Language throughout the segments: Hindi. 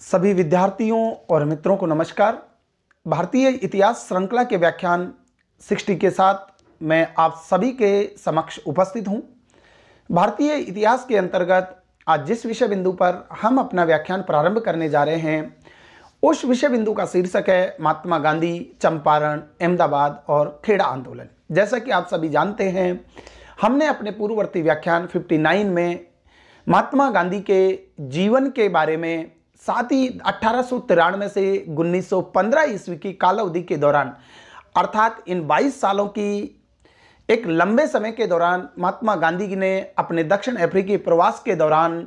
सभी विद्यार्थियों और मित्रों को नमस्कार। भारतीय इतिहास श्रृंखला के व्याख्यान 60 के साथ मैं आप सभी के समक्ष उपस्थित हूं। भारतीय इतिहास के अंतर्गत आज जिस विषय बिंदु पर हम अपना व्याख्यान प्रारंभ करने जा रहे हैं उस विषय बिंदु का शीर्षक है महात्मा गांधी, चंपारण, अहमदाबाद और खेड़ा आंदोलन। जैसा कि आप सभी जानते हैं, हमने अपने पूर्ववर्ती व्याख्यान 59 में महात्मा गांधी के जीवन के बारे में, साथ ही 1893 से 1915 ईस्वी की काल अवधि के दौरान, अर्थात इन 22 सालों की एक लंबे समय के दौरान महात्मा गांधी जी ने अपने दक्षिण अफ्रीकी प्रवास के दौरान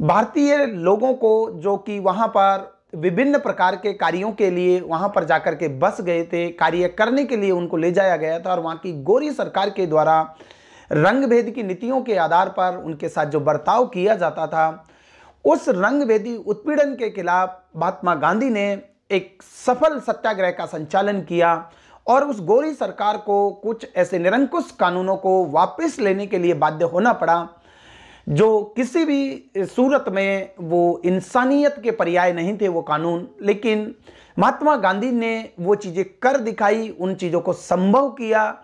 भारतीय लोगों को, जो कि वहां पर विभिन्न प्रकार के कार्यों के लिए वहां पर जाकर के बस गए थे, कार्य करने के लिए उनको ले जाया गया था और वहां की गोरी सरकार के द्वारा रंग भेद की नीतियों के आधार पर उनके साथ जो बर्ताव किया जाता था, उस रंग भेदी उत्पीड़न के खिलाफ महात्मा गांधी ने एक सफल सत्याग्रह का संचालन किया और उस गोरी सरकार को कुछ ऐसे निरंकुश कानूनों को वापस लेने के लिए बाध्य होना पड़ा जो किसी भी सूरत में वो इंसानियत के पर्याय नहीं थे वो कानून। लेकिन महात्मा गांधी ने वो चीज़ें कर दिखाई, उन चीज़ों को संभव किया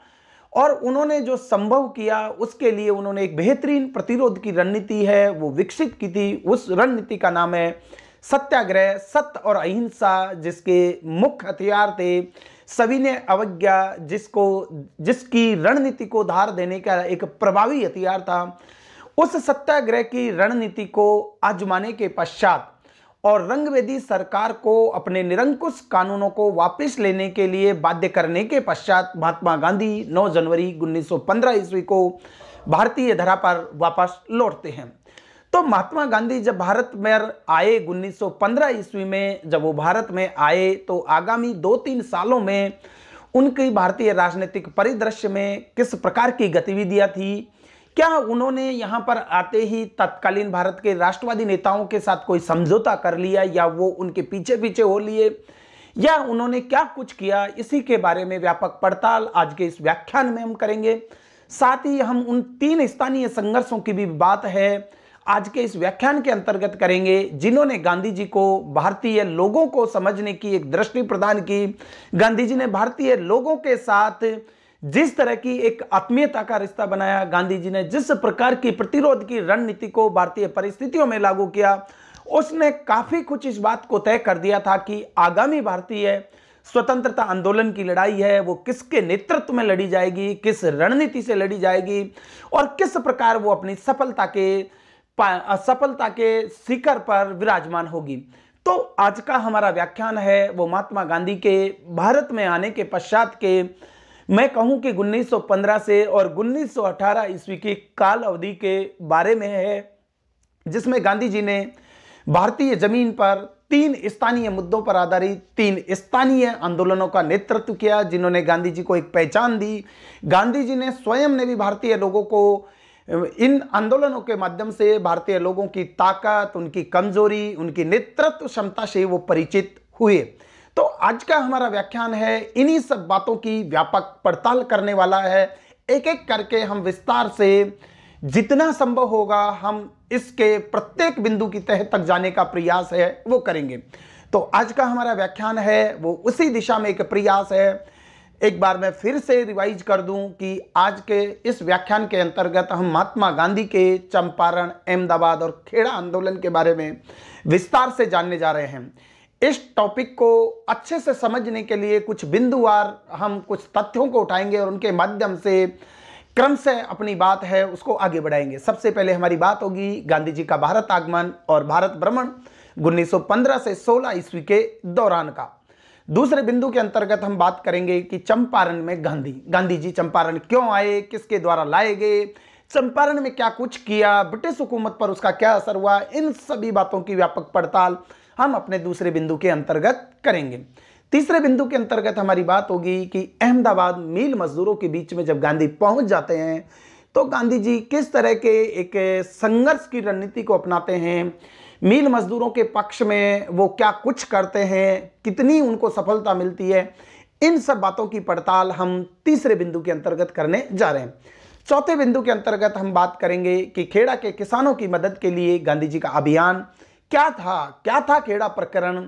और उन्होंने जो संभव किया उसके लिए उन्होंने एक बेहतरीन प्रतिरोध की रणनीति है वो विकसित की थी। उस रणनीति का नाम है सत्याग्रह, सत्य और अहिंसा, जिसके मुख्य हथियार थे सविनय अवज्ञा, जिसकी रणनीति को धार देने का एक प्रभावी हथियार था। उस सत्याग्रह की रणनीति को आजमाने के पश्चात और रंगभेदी सरकार को अपने निरंकुश कानूनों को वापस लेने के लिए बाध्य करने के पश्चात महात्मा गांधी 9 जनवरी 1915 ईस्वी को भारतीय धरा पर वापस लौटते हैं। तो महात्मा गांधी जब भारत में आए 1915 ईस्वी में, जब वो भारत में आए तो आगामी 2-3 सालों में उनकी भारतीय राजनीतिक परिदृश्य में किस प्रकार की गतिविधियां थी, क्या उन्होंने यहाँ पर आते ही तत्कालीन भारत के राष्ट्रवादी नेताओं के साथ कोई समझौता कर लिया या वो उनके पीछे पीछे हो लिए, या उन्होंने क्या कुछ किया, इसी के बारे में व्यापक पड़ताल आज के इस व्याख्यान में हम करेंगे। साथ ही हम उन 3 स्थानीय संघर्षों की भी बात है आज के इस व्याख्यान के अंतर्गत करेंगे जिन्होंने गांधी जी को भारतीय लोगों को समझने की एक दृष्टि प्रदान की। गांधी जी ने भारतीय लोगों के साथ जिस तरह की एक आत्मीयता का रिश्ता बनाया, गांधी जी ने जिस प्रकार की प्रतिरोध की रणनीति को भारतीय परिस्थितियों में लागू किया, उसने काफी कुछ इस बात को तय कर दिया था कि आगामी भारतीय स्वतंत्रता आंदोलन की लड़ाई है वो किसके नेतृत्व में लड़ी जाएगी, किस रणनीति से लड़ी जाएगी और किस प्रकार वो अपनी सफलता के शिखर पर विराजमान होगी। तो आज का हमारा व्याख्यान है वो महात्मा गांधी के भारत में आने के पश्चात के, मैं कहूं कि 1915 से और 1918 ईस्वी की काल अवधि के बारे में है, जिसमें गांधी जी ने भारतीय जमीन पर 3 स्थानीय मुद्दों पर आधारित 3 स्थानीय आंदोलनों का नेतृत्व किया जिन्होंने गांधी जी को एक पहचान दी। गांधी जी ने स्वयं ने भी भारतीय लोगों को इन आंदोलनों के माध्यम से भारतीय लोगों की ताकत, उनकी कमजोरी, उनकी नेतृत्व क्षमता से वो परिचित हुए। तो आज का हमारा व्याख्यान है इन्हीं सब बातों की व्यापक पड़ताल करने वाला है। एक एक करके हम विस्तार से जितना संभव होगा हम इसके प्रत्येक बिंदु की तह तक जाने का प्रयास है वो करेंगे। तो आज का हमारा व्याख्यान है वो उसी दिशा में एक प्रयास है। एक बार मैं फिर से रिवाइज कर दूं कि आज के इस व्याख्यान के अंतर्गत हम महात्मा गांधी के चंपारण, अहमदाबाद और खेड़ा आंदोलन के बारे में विस्तार से जानने जा रहे हैं। इस टॉपिक को अच्छे से समझने के लिए कुछ बिंदुवार हम कुछ तथ्यों को उठाएंगे और उनके माध्यम से क्रम से अपनी बात है उसको आगे बढ़ाएंगे। सबसे पहले हमारी बात होगी गांधी जी का भारत आगमन और भारत भ्रमण 1915 से 16 ईस्वी के दौरान का। दूसरे बिंदु के अंतर्गत हम बात करेंगे कि चंपारण में गांधी जी चंपारण क्यों आए, किसके द्वारा लाए गए, चंपारण में क्या कुछ किया, ब्रिटिश हुकूमत पर उसका क्या असर हुआ, इन सभी बातों की व्यापक पड़ताल हम अपने दूसरे बिंदु के अंतर्गत करेंगे। तीसरे बिंदु के अंतर्गत हमारी बात होगी कि अहमदाबाद मील मजदूरों के बीच में जब गांधी पहुंच जाते हैं तो गांधी जी किस तरह के एक संघर्ष की रणनीति को अपनाते हैं, मील मजदूरों के पक्ष में वो क्या कुछ करते हैं, कितनी उनको सफलता मिलती है, इन सब बातों की पड़ताल हम तीसरे बिंदु के अंतर्गत करने जा रहे हैं। चौथे बिंदु के अंतर्गत हम बात करेंगे कि खेड़ा के किसानों की मदद के लिए गांधी जी का अभियान क्या था खेड़ा प्रकरण,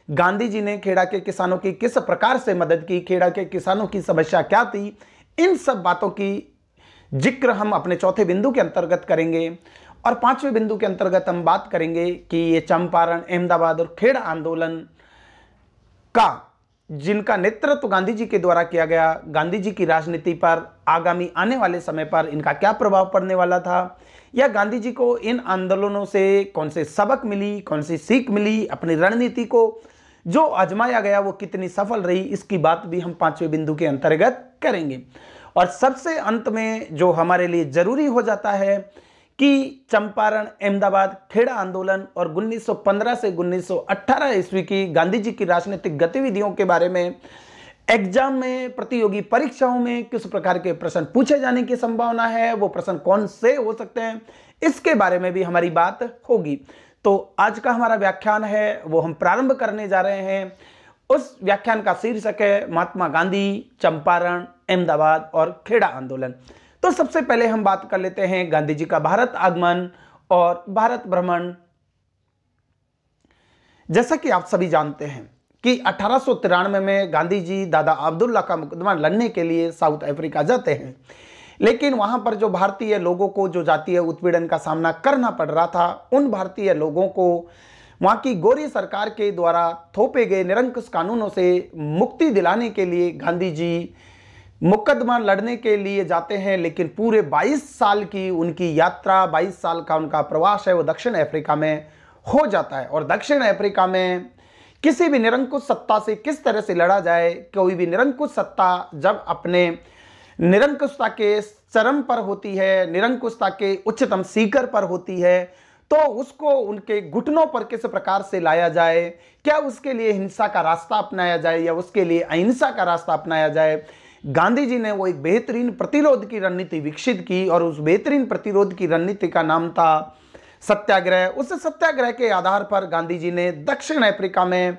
गांधी जी ने खेड़ा के किसानों की किस प्रकार से मदद की, खेड़ा के किसानों की समस्या क्या थी, इन सब बातों की जिक्र हम अपने चौथे बिंदु के अंतर्गत करेंगे। और पांचवें बिंदु के अंतर्गत हम बात करेंगे कि ये चंपारण, अहमदाबाद और खेड़ा आंदोलन का जिनका नेतृत्व गांधी जी के द्वारा किया गया, गांधी जी की राजनीति पर आगामी आने वाले समय पर इनका क्या प्रभाव पड़ने वाला था, या गांधी जी को इन आंदोलनों से कौन से सबक मिली, कौन सी सीख मिली, अपनी रणनीति को जो आजमाया गया वो कितनी सफल रही, इसकी बात भी हम पांचवें बिंदु के अंतर्गत करेंगे। और सबसे अंत में जो हमारे लिए जरूरी हो जाता है कि चंपारण, अहमदाबाद, खेड़ा आंदोलन और 1915 से 1918 ईस्वी की गांधी जी की राजनीतिक गतिविधियों के बारे में एग्जाम में, प्रतियोगी परीक्षाओं में किस प्रकार के प्रश्न पूछे जाने की संभावना है, वो प्रश्न कौन से हो सकते हैं, इसके बारे में भी हमारी बात होगी। तो आज का हमारा व्याख्यान है वो हम प्रारंभ करने जा रहे हैं। उस व्याख्यान का शीर्षक है महात्मा गांधी, चंपारण, अहमदाबाद और खेड़ा आंदोलन। तो सबसे पहले हम बात कर लेते हैं गांधी जी का भारत आगमन और भारत भ्रमण। जैसा कि आप सभी जानते हैं कि 1893 में गांधी जी दादा अब्दुल्ला का मुकदमा लड़ने के लिए साउथ अफ्रीका जाते हैं, लेकिन वहां पर जो भारतीय लोगों को जो जातीय उत्पीड़न का सामना करना पड़ रहा था, उन भारतीय लोगों को वहां की गोरी सरकार के द्वारा थोपे गए निरंकुश कानूनों से मुक्ति दिलाने के लिए गांधी जी मुकदमा लड़ने के लिए जाते हैं। लेकिन पूरे 22 साल की उनकी यात्रा, 22 साल का उनका प्रवास है वो दक्षिण अफ्रीका में हो जाता है। और दक्षिण अफ्रीका में किसी भी निरंकुश सत्ता से किस तरह से लड़ा जाए, कोई भी निरंकुश सत्ता जब अपने निरंकुशता के चरम पर होती है, निरंकुशता के उच्चतम शिखर पर होती है, तो उसको उनके घुटनों पर किस प्रकार से लाया जाए, क्या उसके लिए हिंसा का रास्ता अपनाया जाए या उसके लिए अहिंसा का रास्ता अपनाया जाए। गांधी जी ने वो एक बेहतरीन प्रतिरोध की रणनीति विकसित की और उस बेहतरीन प्रतिरोध की रणनीति का नाम था सत्याग्रह। उस सत्याग्रह के आधार पर गांधी जी ने दक्षिण अफ्रीका में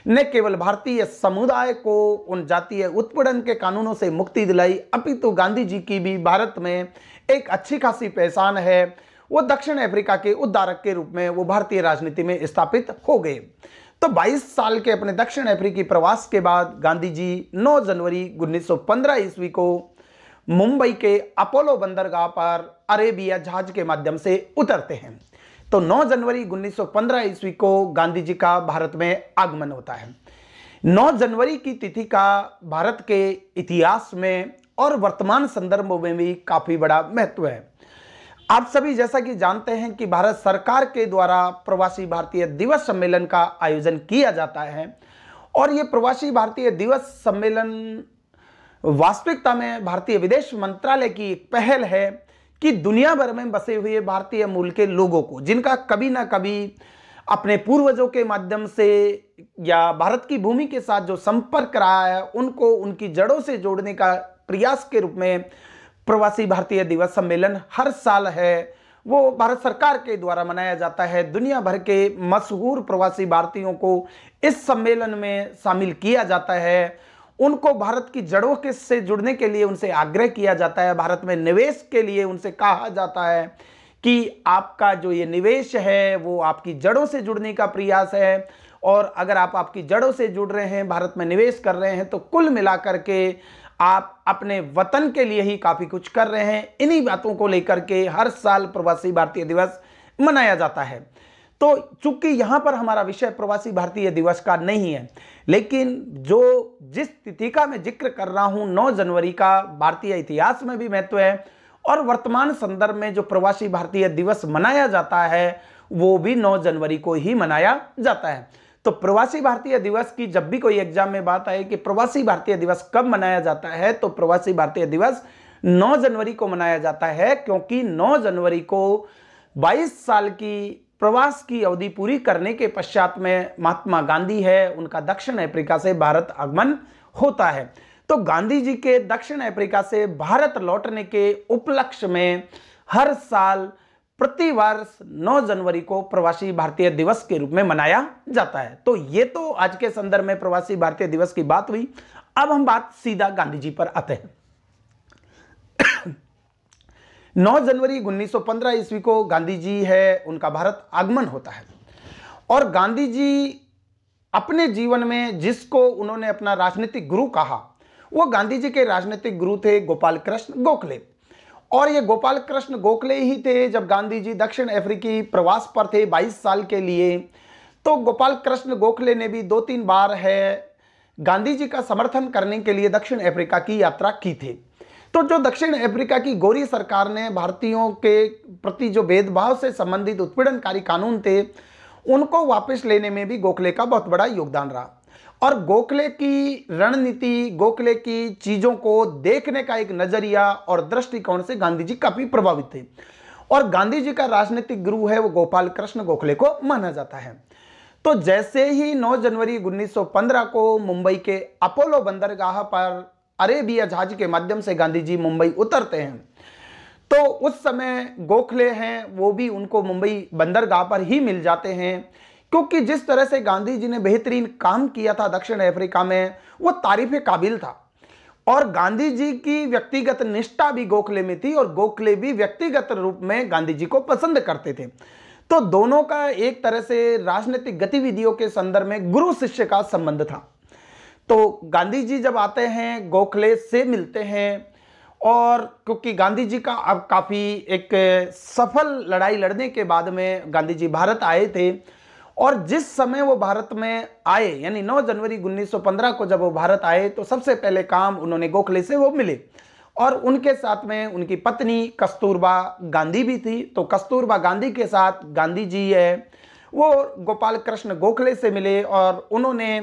न केवल भारतीय समुदाय को उन जातीय उत्पीड़न के कानूनों से मुक्ति दिलाई, अपितु गांधी जी की भी भारत में एक अच्छी खासी पहचान है। वो दक्षिण अफ्रीका के उद्धारक के रूप में वो भारतीय राजनीति में स्थापित हो गए। तो 22 साल के अपने दक्षिण अफ्रीकी प्रवास के बाद गांधी जी 9 जनवरी 1915 ईस्वी को मुंबई के अपोलो बंदरगाह पर अरेबिया जहाज के माध्यम से उतरते हैं। तो 9 जनवरी 1915 ईस्वी को गांधी जी का भारत में आगमन होता है। 9 जनवरी की तिथि का भारत के इतिहास में और वर्तमान संदर्भ में भी काफी बड़ा महत्व है। आप सभी जैसा कि जानते हैं कि भारत सरकार के द्वारा प्रवासी भारतीय दिवस सम्मेलन का आयोजन किया जाता है और ये प्रवासी भारतीय दिवस सम्मेलन वास्तविकता में भारतीय विदेश मंत्रालय की एक पहल है कि दुनिया भर में बसे हुए भारतीय मूल के लोगों को, जिनका कभी ना कभी अपने पूर्वजों के माध्यम से या भारत की भूमि के साथ जो संपर्क रहा है, उनको उनकी जड़ों से जोड़ने का प्रयास के रूप में प्रवासी भारतीय दिवस सम्मेलन हर साल है वो भारत सरकार के द्वारा मनाया जाता है। दुनिया भर के मशहूर प्रवासी भारतीयों को इस सम्मेलन में शामिल किया जाता है। उनको भारत की जड़ों के से जुड़ने के लिए उनसे आग्रह किया जाता है। भारत में निवेश के लिए उनसे कहा जाता है कि आपका जो ये निवेश है वो आपकी जड़ों से जुड़ने का प्रयास है, और अगर आप आपकी जड़ों से जुड़ रहे हैं, भारत में निवेश कर रहे हैं, तो कुल मिलाकर के आप अपने वतन के लिए ही काफी कुछ कर रहे हैं। इन्हीं बातों को लेकर के हर साल प्रवासी भारतीय दिवस मनाया जाता है। तो चूंकि यहां पर हमारा विषय प्रवासी भारतीय दिवस का नहीं है, लेकिन जिस तिथि का मैं जिक्र कर रहा हूं 9 जनवरी का भारतीय इतिहास में भी महत्व है और वर्तमान संदर्भ में जो प्रवासी भारतीय दिवस मनाया जाता है वो भी 9 जनवरी को ही मनाया जाता है। तो प्रवासी भारतीय दिवस की जब भी कोई एग्जाम में बात आए कि प्रवासी भारतीय दिवस कब मनाया जाता है, तो प्रवासी भारतीय दिवस 9 जनवरी को मनाया जाता है, क्योंकि 9 जनवरी को 22 साल की प्रवास की अवधि पूरी करने के पश्चात में महात्मा गांधी है, उनका दक्षिण अफ्रीका से भारत आगमन होता है। तो गांधी जी के दक्षिण अफ्रीका से भारत लौटने के उपलक्ष्य में हर साल प्रतिवर्ष 9 जनवरी को प्रवासी भारतीय दिवस के रूप में मनाया जाता है। तो ये तो आज के संदर्भ में प्रवासी भारतीय दिवस की बात हुई। अब हम बात सीधा गांधी जी पर आते हैं। 9 जनवरी 1915 ईस्वी को गांधी जी है उनका भारत आगमन होता है और गांधी जी अपने जीवन में जिसको उन्होंने अपना राजनीतिक गुरु कहा, वो गांधी जी के राजनीतिक गुरु थे गोपाल कृष्ण गोखले। और ये गोपाल कृष्ण गोखले ही थे, जब गांधी जी दक्षिण अफ्रीकी प्रवास पर थे 22 साल के लिए, तो गोपाल कृष्ण गोखले ने भी 2-3 बार है गांधी जी का समर्थन करने के लिए दक्षिण अफ्रीका की यात्रा की थी। तो जो दक्षिण अफ्रीका की गोरी सरकार ने भारतीयों के प्रति जो भेदभाव से संबंधित उत्पीड़नकारी कानून थे, उनको वापस लेने में भी गोखले का बहुत बड़ा योगदान रहा। और गोखले की रणनीति, गोखले की चीज़ों को देखने का एक नज़रिया और दृष्टिकोण से गांधी जी काफ़ी प्रभावित थे। और गांधी जी का राजनीतिक गुरु है वो गोपाल कृष्ण गोखले को माना जाता है। तो जैसे ही 9 जनवरी 1915 को मुंबई के अपोलो बंदरगाह पर अरेबिया जहाज के माध्यम से गांधी जी मुंबई उतरते हैं, तो उस समय गोखले हैं वो भी उनको मुंबई बंदरगाह पर ही मिल जाते हैं, क्योंकि जिस तरह से गांधी जी ने बेहतरीन काम किया था दक्षिण अफ्रीका में, वो तारीफ काबिल था। और गांधी जी की व्यक्तिगत निष्ठा भी गोखले में थी और गोखले भी व्यक्तिगत रूप में गांधी जी को पसंद करते थे। तो दोनों का एक तरह से राजनीतिक गतिविधियों के संदर्भ में गुरु शिष्य का संबंध था। तो गांधी जी जब आते हैं गोखले से मिलते हैं, और क्योंकि गांधी जी का अब काफ़ी एक सफल लड़ाई लड़ने के बाद में गांधी जी भारत आए थे, और जिस समय वो भारत में आए यानी 9 जनवरी 1915 को जब वो भारत आए, तो सबसे पहले काम उन्होंने गोखले से वो मिले, और उनके साथ में उनकी पत्नी कस्तूरबा गांधी भी थी। तो कस्तूरबा गांधी के साथ गांधी जी है वो गोपाल कृष्ण गोखले से मिले, और उन्होंने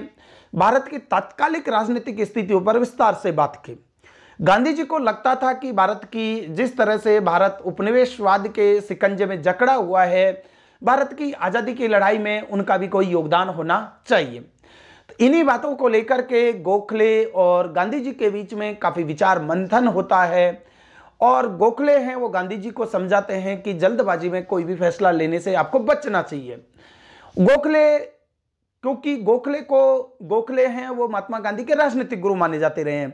भारत की तात्कालिक राजनीतिक स्थितियों पर विस्तार से बात की। गांधी जी को लगता था कि भारत की जिस तरह से भारत उपनिवेशवाद के शिकंजे में जकड़ा हुआ है, भारत की आज़ादी की लड़ाई में उनका भी कोई योगदान होना चाहिए। तो इन्हीं बातों को लेकर के गोखले और गांधी जी के बीच में काफ़ी विचार मंथन होता है, और गोखले हैं वो गांधी जी को समझाते हैं कि जल्दबाजी में कोई भी फैसला लेने से आपको बचना चाहिए। गोखले, क्योंकि गोखले हैं वो महात्मा गांधी के राजनीतिक गुरु माने जाते रहे हैं,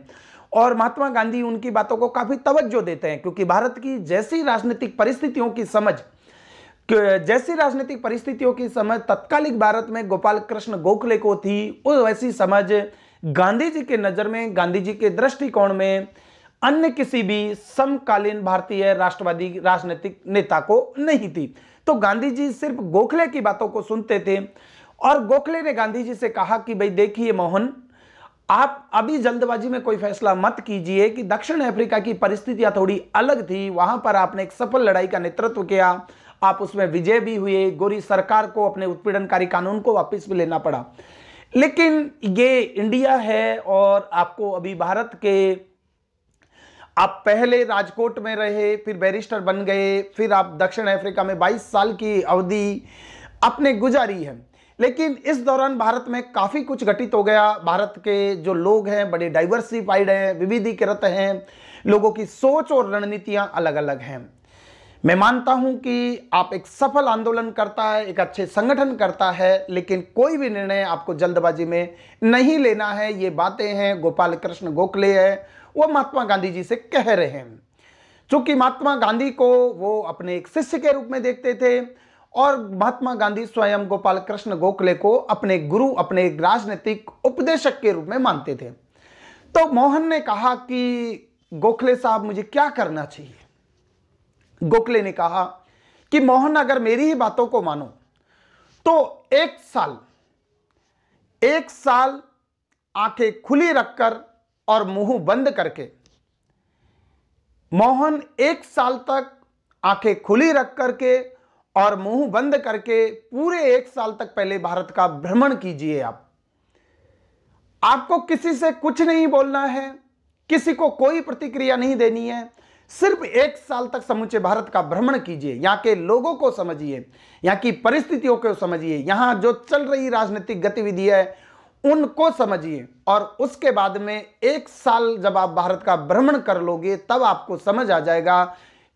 और महात्मा गांधी उनकी बातों को काफ़ी तवज्जो देते हैं, क्योंकि भारत की जैसी राजनीतिक परिस्थितियों की समझ तत्कालिक भारत में गोपाल कृष्ण गोखले को थी, वो वैसी समझ गांधी जी के नज़र में, गांधी जी के दृष्टिकोण में अन्य किसी भी समकालीन भारतीय राष्ट्रवादी राजनीतिक नेता को नहीं थी। तो गांधी जी सिर्फ गोखले की बातों को सुनते थे, और गोखले ने गांधी जी से कहा कि भाई देखिए मोहन, आप अभी जल्दबाजी में कोई फैसला मत कीजिए, कि दक्षिण अफ्रीका की परिस्थितियां थोड़ी अलग थी, वहां पर आपने एक सफल लड़ाई का नेतृत्व किया, आप उसमें विजय भी हुए, गोरी सरकार को अपने उत्पीड़नकारी कानून को वापस भी लेना पड़ा, लेकिन ये इंडिया है और आपको अभी भारत के, आप पहले राजकोट में रहे, फिर बैरिस्टर बन गए, फिर आप दक्षिण अफ्रीका में 22 साल की अवधि आपने गुजारी है, लेकिन इस दौरान भारत में काफ़ी कुछ घटित हो गया। भारत के जो लोग हैं बड़े डाइवर्सिफाइड हैं, विविधीकृत हैं, लोगों की सोच और रणनीतियां अलग अलग हैं। मैं मानता हूं कि आप एक सफल आंदोलन करता है, एक अच्छे संगठन करता है, लेकिन कोई भी निर्णय आपको जल्दबाजी में नहीं लेना है। ये बातें हैं गोपाल कृष्ण गोखले है वो महात्मा गांधी जी से कह रहे हैं, चूंकि महात्मा गांधी को वो अपने एक शिष्य के रूप में देखते थे, और महात्मा गांधी स्वयं गोपाल कृष्ण गोखले को अपने गुरु, अपने एक राजनीतिक उपदेशक के रूप में मानते थे। तो मोहन ने कहा कि गोखले साहब मुझे क्या करना चाहिए। गोखले ने कहा कि मोहन, अगर मेरी ही बातों को मानो तो एक साल आंखें खुली रखकर और मुंह बंद करके, मोहन 1 साल तक आंखें खुली रख करके और मुंह बंद करके पूरे 1 साल तक पहले भारत का भ्रमण कीजिए। आपको किसी से कुछ नहीं बोलना है, किसी को कोई प्रतिक्रिया नहीं देनी है, सिर्फ 1 साल तक समूचे भारत का भ्रमण कीजिए, यहाँ के लोगों को समझिए, यहाँ की परिस्थितियों को समझिए, यहाँ जो चल रही राजनीतिक गतिविधि है उनको समझिए, और उसके बाद में 1 साल जब आप भारत का भ्रमण कर लोगे तब आपको समझ आ जाएगा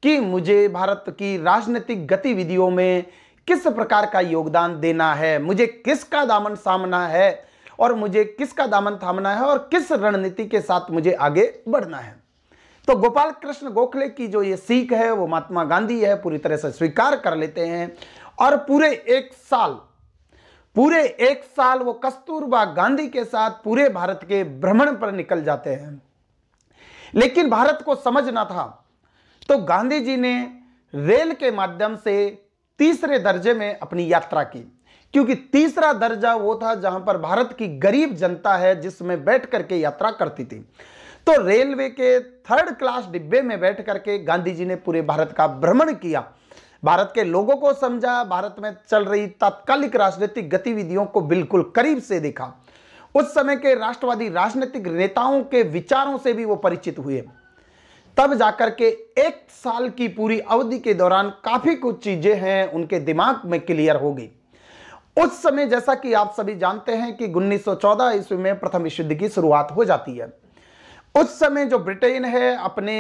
कि मुझे भारत की राजनीतिक गतिविधियों में किस प्रकार का योगदान देना है, मुझे किसका दामन थामना है और मुझे किसका दामन थामना है, और किस रणनीति के साथ मुझे आगे बढ़ना है। तो गोपाल कृष्ण गोखले की जो ये सीख है वो महात्मा गांधी है पूरी तरह से स्वीकार कर लेते हैं, और पूरे 1 साल पूरे एक साल वो कस्तूरबा गांधी के साथ पूरे भारत के भ्रमण पर निकल जाते हैं। लेकिन भारत को समझना था, तो गांधी जी ने रेल के माध्यम से तीसरे दर्जे में अपनी यात्रा की, क्योंकि तीसरा दर्जा वो था जहां पर भारत की गरीब जनता है जिसमें बैठ करके यात्रा करती थी। तो रेलवे के थर्ड क्लास डिब्बे में बैठ करके गांधी जी ने पूरे भारत का भ्रमण किया, भारत के लोगों को समझा, भारत में चल रही तात्कालिक राजनीतिक गतिविधियों को बिल्कुल करीब से देखा, उस समय के राष्ट्रवादी राजनीतिक नेताओं के विचारों से भी वो परिचित हुए। तब जाकर के एक साल की पूरी अवधि के दौरान काफी कुछ चीजें हैं उनके दिमाग में क्लियर हो गई। उस समय जैसा कि आप सभी जानते हैं कि 1914 ईस्वी में प्रथम विश्व युद्ध की शुरुआत हो जाती है। उस समय जो ब्रिटेन है अपने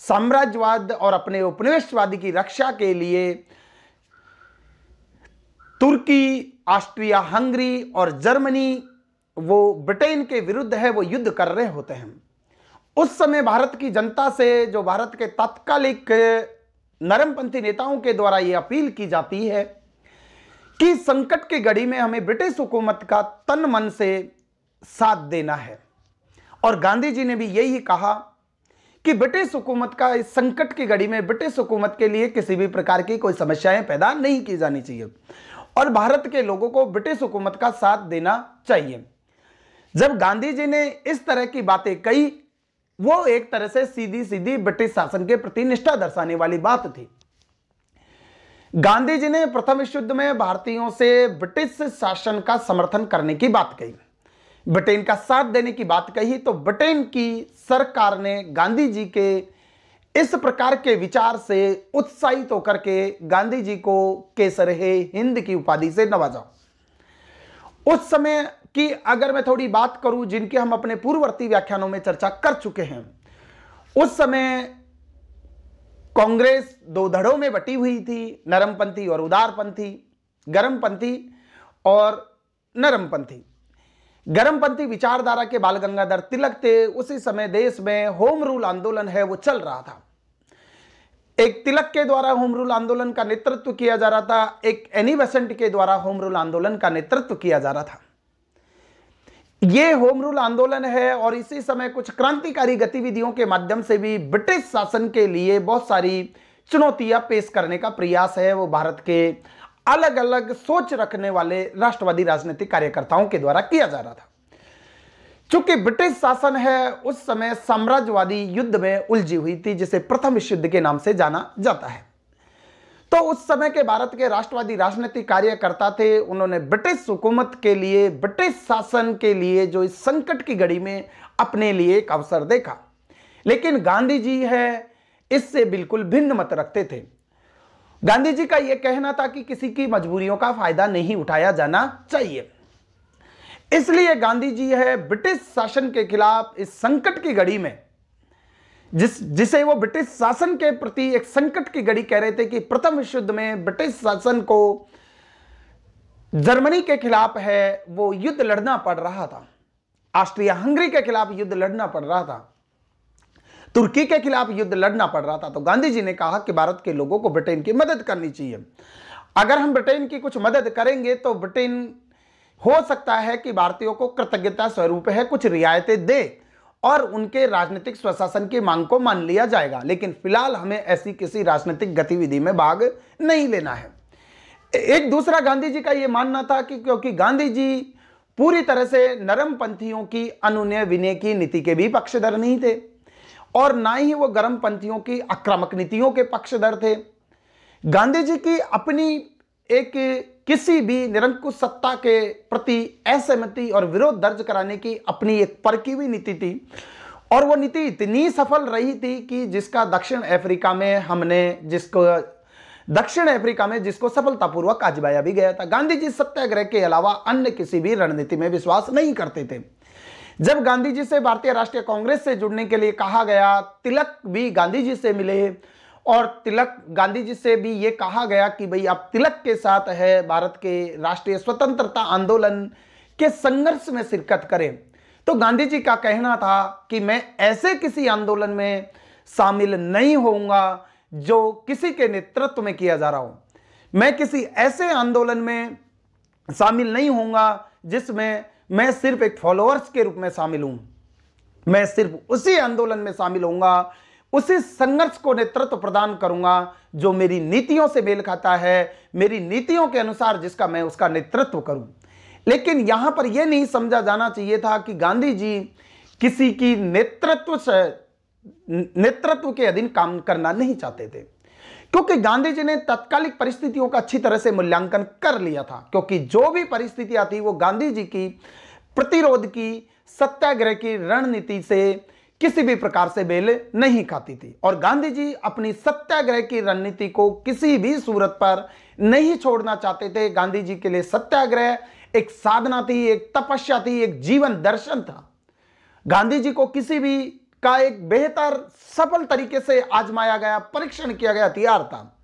साम्राज्यवाद और अपने उपनिवेशवादी की रक्षा के लिए तुर्की, ऑस्ट्रिया हंगरी और जर्मनी वो ब्रिटेन के विरुद्ध है, वो युद्ध कर रहे होते हैं। उस समय भारत की जनता से, जो भारत के तात्कालिक नरमपंथी नेताओं के द्वारा यह अपील की जाती है कि संकट की घड़ी में हमें ब्रिटिश हुकूमत का तन मन से साथ देना है। और गांधी जी ने भी यही कहा कि ब्रिटिश हुकूमत का इस संकट की घड़ी में ब्रिटिश हुकूमत के लिए किसी भी प्रकार की कोई समस्याएं पैदा नहीं की जानी चाहिए और भारत के लोगों को ब्रिटिश हुकूमत का साथ देना चाहिए। जब गांधी जी ने इस तरह की बातें कही, वो एक तरह से सीधी सीधी ब्रिटिश शासन के प्रति निष्ठा दर्शाने वाली बात थी। गांधी जी ने प्रथम विश्व युद्ध में भारतीयों से ब्रिटिश शासन का समर्थन करने की बात कही, ब्रिटेन का साथ देने की बात कही, तो ब्रिटेन की सरकार ने गांधी जी के इस प्रकार के विचार से उत्साहित होकर के गांधी जी को केसर-ए-हिंद की उपाधि से नवाजा। उस समय की अगर मैं थोड़ी बात करूं, जिनकी हम अपने पूर्ववर्ती व्याख्यानों में चर्चा कर चुके हैं, उस समय कांग्रेस दो धड़ों में बटी हुई थी, नरमपंथी और उदारपंथी, गर्मपंथी और नरमपंथी। गर्मपंथी विचारधारा के बाल गंगाधर तिलक थे। उसी समय देश में होम रूल आंदोलन है वो चल रहा था। एक तिलक के द्वारा होम रूल आंदोलन का नेतृत्व किया जा रहा था, एक एनी बेसेंट के द्वारा होम रूल आंदोलन का नेतृत्व किया जा रहा था। ये होम रूल आंदोलन है और इसी समय कुछ क्रांतिकारी गतिविधियों के माध्यम से भी ब्रिटिश शासन के लिए बहुत सारी चुनौतियां पेश करने का प्रयास है वो भारत के अलग अलग सोच रखने वाले राष्ट्रवादी राजनीतिक कार्यकर्ताओं के द्वारा किया जा रहा था। चूंकि ब्रिटिश शासन है उस समय साम्राज्यवादी युद्ध में उलझी हुई थी, जिसे प्रथम विश्व युद्ध के नाम से जाना जाता है। तो उस समय के भारत के राष्ट्रवादी राजनीतिक कार्यकर्ता थे, उन्होंने ब्रिटिश हुकूमत के लिए, ब्रिटिश शासन के लिए जो इस संकट की घड़ी में अपने लिए एक अवसर देखा। लेकिन गांधी जी है इससे बिल्कुल भिन्न मत रखते थे। गांधी जी का यह कहना था कि किसी की मजबूरियों का फायदा नहीं उठाया जाना चाहिए। इसलिए गांधी जी है ब्रिटिश शासन के खिलाफ इस संकट की घड़ी में, जिसे वो ब्रिटिश शासन के प्रति एक संकट की घड़ी कह रहे थे कि प्रथम विश्व युद्ध में ब्रिटिश शासन को जर्मनी के खिलाफ है वो युद्ध लड़ना पड़ रहा था, ऑस्ट्रिया हंगरी के खिलाफ युद्ध लड़ना पड़ रहा था, तुर्की के खिलाफ युद्ध लड़ना पड़ रहा था। तो गांधी जी ने कहा कि भारत के लोगों को ब्रिटेन की मदद करनी चाहिए। अगर हम ब्रिटेन की कुछ मदद करेंगे तो ब्रिटेन हो सकता है कि भारतीयों को कृतज्ञता स्वरूप है कुछ रियायतें दे और उनके राजनीतिक स्वशासन की मांग को मान लिया जाएगा, लेकिन फिलहाल हमें ऐसी किसी राजनीतिक गतिविधि में भाग नहीं लेना है। एक दूसरा गांधी जी का यह मानना था कि क्योंकि गांधी जी पूरी तरह से नरमपंथियों की अनुनय विनय की नीति के भी पक्षधर नहीं थे और ना ही वो गर्मपंथियों की आक्रामक नीतियों के पक्षधर थे। गांधी जी की अपनी एक किसी भी निरंकुश सत्ता के प्रति असहमति और विरोध दर्ज कराने की अपनी एक परखी हुई नीति थी और वो नीति इतनी सफल रही थी कि दक्षिण अफ्रीका में जिसको सफलतापूर्वक आजमाया भी गया था। गांधी जी सत्याग्रह के अलावा अन्य किसी भी रणनीति में विश्वास नहीं करते थे। जब गांधी जी से भारतीय राष्ट्रीय कांग्रेस से जुड़ने के लिए कहा गया, तिलक भी गांधी जी से मिले और गांधी जी से भी ये कहा गया कि भाई आप तिलक के साथ है, भारत के राष्ट्रीय स्वतंत्रता आंदोलन के संघर्ष में शिरकत करें। तो गांधी जी का कहना था कि मैं ऐसे किसी आंदोलन में शामिल नहीं होऊंगा जो किसी के नेतृत्व में किया जा रहा हो। मैं किसी ऐसे आंदोलन में शामिल नहीं होऊंगा जिसमें मैं सिर्फ एक फॉलोअर्स के रूप में शामिल हूं। मैं सिर्फ उसी आंदोलन में शामिल होऊंगा, उसी संघर्ष को नेतृत्व प्रदान करूंगा जो मेरी नीतियों से मेल खाता है, मेरी नीतियों के अनुसार जिसका मैं उसका नेतृत्व करूं। लेकिन यहां पर यह नहीं समझा जाना चाहिए था कि गांधी जी किसी की नेतृत्व के अधीन काम करना नहीं चाहते थे, क्योंकि गांधी जी ने तत्कालिक परिस्थितियों का अच्छी तरह से मूल्यांकन कर लिया था। क्योंकि जो भी परिस्थितियां थी वो गांधी जी की प्रतिरोध की, सत्याग्रह की रणनीति से किसी भी प्रकार से मेल नहीं खाती थी। और गांधी जी अपनी सत्याग्रह की रणनीति को किसी भी सूरत पर नहीं छोड़ना चाहते थे। गांधी जी के लिए सत्याग्रह एक साधना थी, एक तपस्या थी, एक जीवन दर्शन था। गांधी जी को किसी भी का एक बेहतर सफल तरीके से आजमाया गया, परीक्षण किया गया हथियार था।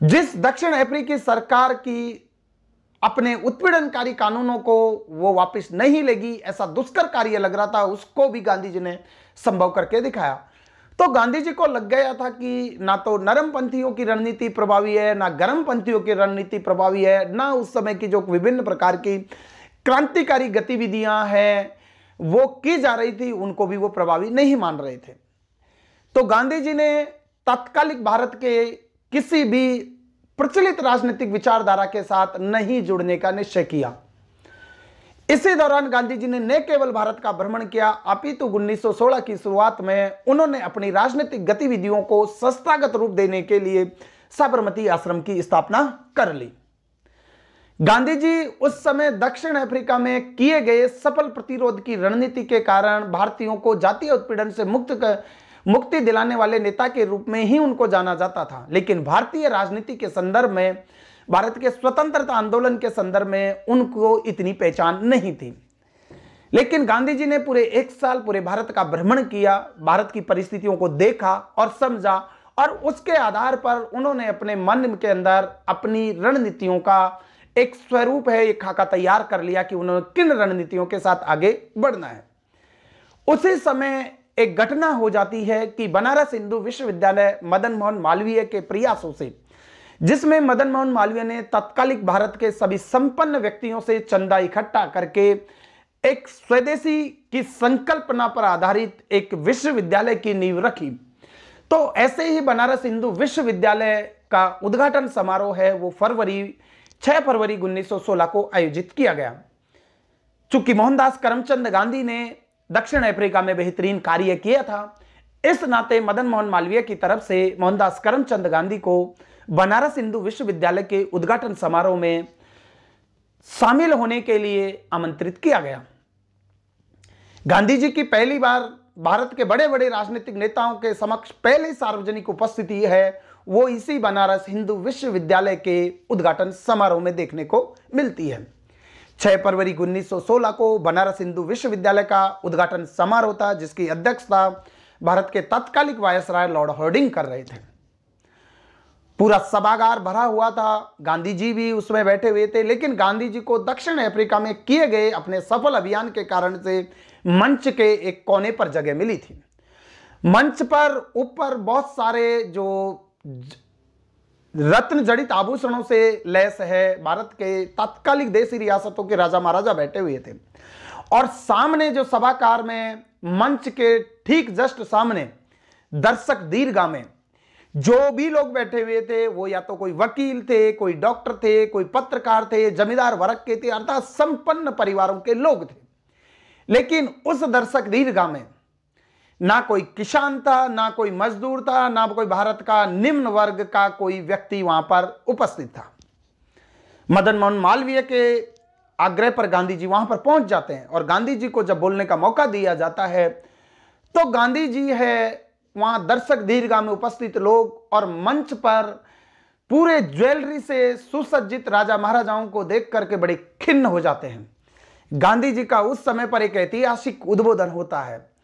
जिस दक्षिण अफ्रीकी सरकार की अपने उत्पीड़नकारी कानूनों को वो वापस नहीं लेगी, ऐसा दुष्कर कार्य लग रहा था, उसको भी गांधी जी ने संभव करके दिखाया। तो गांधी जी को लग गया था कि ना तो नरम पंथियों की रणनीति प्रभावी है, ना गर्म पंथियों की रणनीति प्रभावी है, ना उस समय की जो विभिन्न प्रकार की क्रांतिकारी गतिविधियां हैं वो की जा रही थी, उनको भी वो प्रभावी नहीं मान रहे थे। तो गांधी जी ने तत्कालिक भारत के किसी भी प्रचलित राजनीतिक विचारधारा के साथ नहीं जुड़ने का निश्चय किया। इसी दौरान गांधी जी ने न केवल भारत का भ्रमण किया, अपितु 1916 की शुरुआत में उन्होंने अपनी राजनीतिक गतिविधियों को संस्थागत रूप देने के लिए साबरमती आश्रम की स्थापना कर ली। गांधी जी उस समय दक्षिण अफ्रीका में किए गए सफल प्रतिरोध की रणनीति के कारण भारतीयों को जातीय उत्पीड़न से मुक्ति दिलाने वाले नेता के रूप में ही उनको जाना जाता था। लेकिन भारतीय राजनीति के संदर्भ में, भारत के स्वतंत्रता आंदोलन के संदर्भ में उनको इतनी पहचान नहीं थी। लेकिन गांधी जी ने पूरे एक साल पूरे भारत का भ्रमण किया, भारत की परिस्थितियों को देखा और समझा, और उसके आधार पर उन्होंने अपने मन के अंदर अपनी रणनीतियों का एक स्वरूप है, एक खाका तैयार कर लिया कि उन्होंने किन रणनीतियों के साथ आगे बढ़ना है। उसी समय एक घटना हो जाती है कि बनारस हिंदू विश्वविद्यालय मदन मोहन मालवीय के प्रयासों से, जिसमें मदन मोहन मालवीय ने तत्कालिक भारत के सभी संपन्न व्यक्तियों से चंदा इकट्ठा करके एक स्वदेशी की संकल्पना पर आधारित एक विश्वविद्यालय की नींव रखी। तो ऐसे ही बनारस हिंदू विश्वविद्यालय का उद्घाटन समारोह है वो 6 फरवरी 1916 को आयोजित किया गया। चूंकि मोहनदास करमचंद गांधी ने दक्षिण अफ्रीका में बेहतरीन कार्य किया था, इस नाते मदन मोहन मालवीय की तरफ से मोहनदास करमचंद गांधी को बनारस हिंदू विश्वविद्यालय के उद्घाटन समारोह में शामिल होने के लिए आमंत्रित किया गया। गांधी जी की पहली बार भारत के बड़े बड़े राजनीतिक नेताओं के समक्ष पहली सार्वजनिक उपस्थिति है वो इसी बनारस हिंदू विश्वविद्यालय के उद्घाटन समारोह में देखने को मिलती है। 6 फरवरी 1916 को बनारस हिंदू विश्वविद्यालय का उद्घाटन समारोह था, जिसकी अध्यक्षता भारत के तत्कालिक वायसराय लॉर्ड हार्डिंग कर रहे थे। पूरा सभागार भरा हुआ था, गांधी जी भी उसमें बैठे हुए थे। लेकिन गांधी जी को दक्षिण अफ्रीका में किए गए अपने सफल अभियान के कारण से मंच के एक कोने पर जगह मिली थी। मंच पर ऊपर बहुत सारे जो रत्न जड़ित आभूषणों से लैस है भारत के तत्कालिक देशी रियासतों के राजा महाराजा बैठे हुए थे, और सामने जो सभागार में मंच के ठीक जस्ट सामने दर्शक दीर्घा में जो भी लोग बैठे हुए थे वो या तो कोई वकील थे, कोई डॉक्टर थे, कोई पत्रकार थे, जमींदार वर्ग के थे, अर्थात संपन्न परिवारों के लोग थे। लेकिन उस दर्शक दीर्घा में ना कोई किसान था, ना कोई मजदूर था, ना कोई भारत का निम्न वर्ग का कोई व्यक्ति वहां पर उपस्थित था। मदन मोहन मालवीय के आग्रह पर गांधी जी वहां पर पहुंच जाते हैं, और गांधी जी को जब बोलने का मौका दिया जाता है तो गांधी जी है वहां दर्शक दीर्घा में उपस्थित लोग और मंच पर पूरे ज्वेलरी से सुसज्जित राजा महाराजाओं को देख करके बड़े खिन्न हो जाते हैं। गांधी जी का उस समय पर एक ऐतिहासिक उद्बोधन होता है।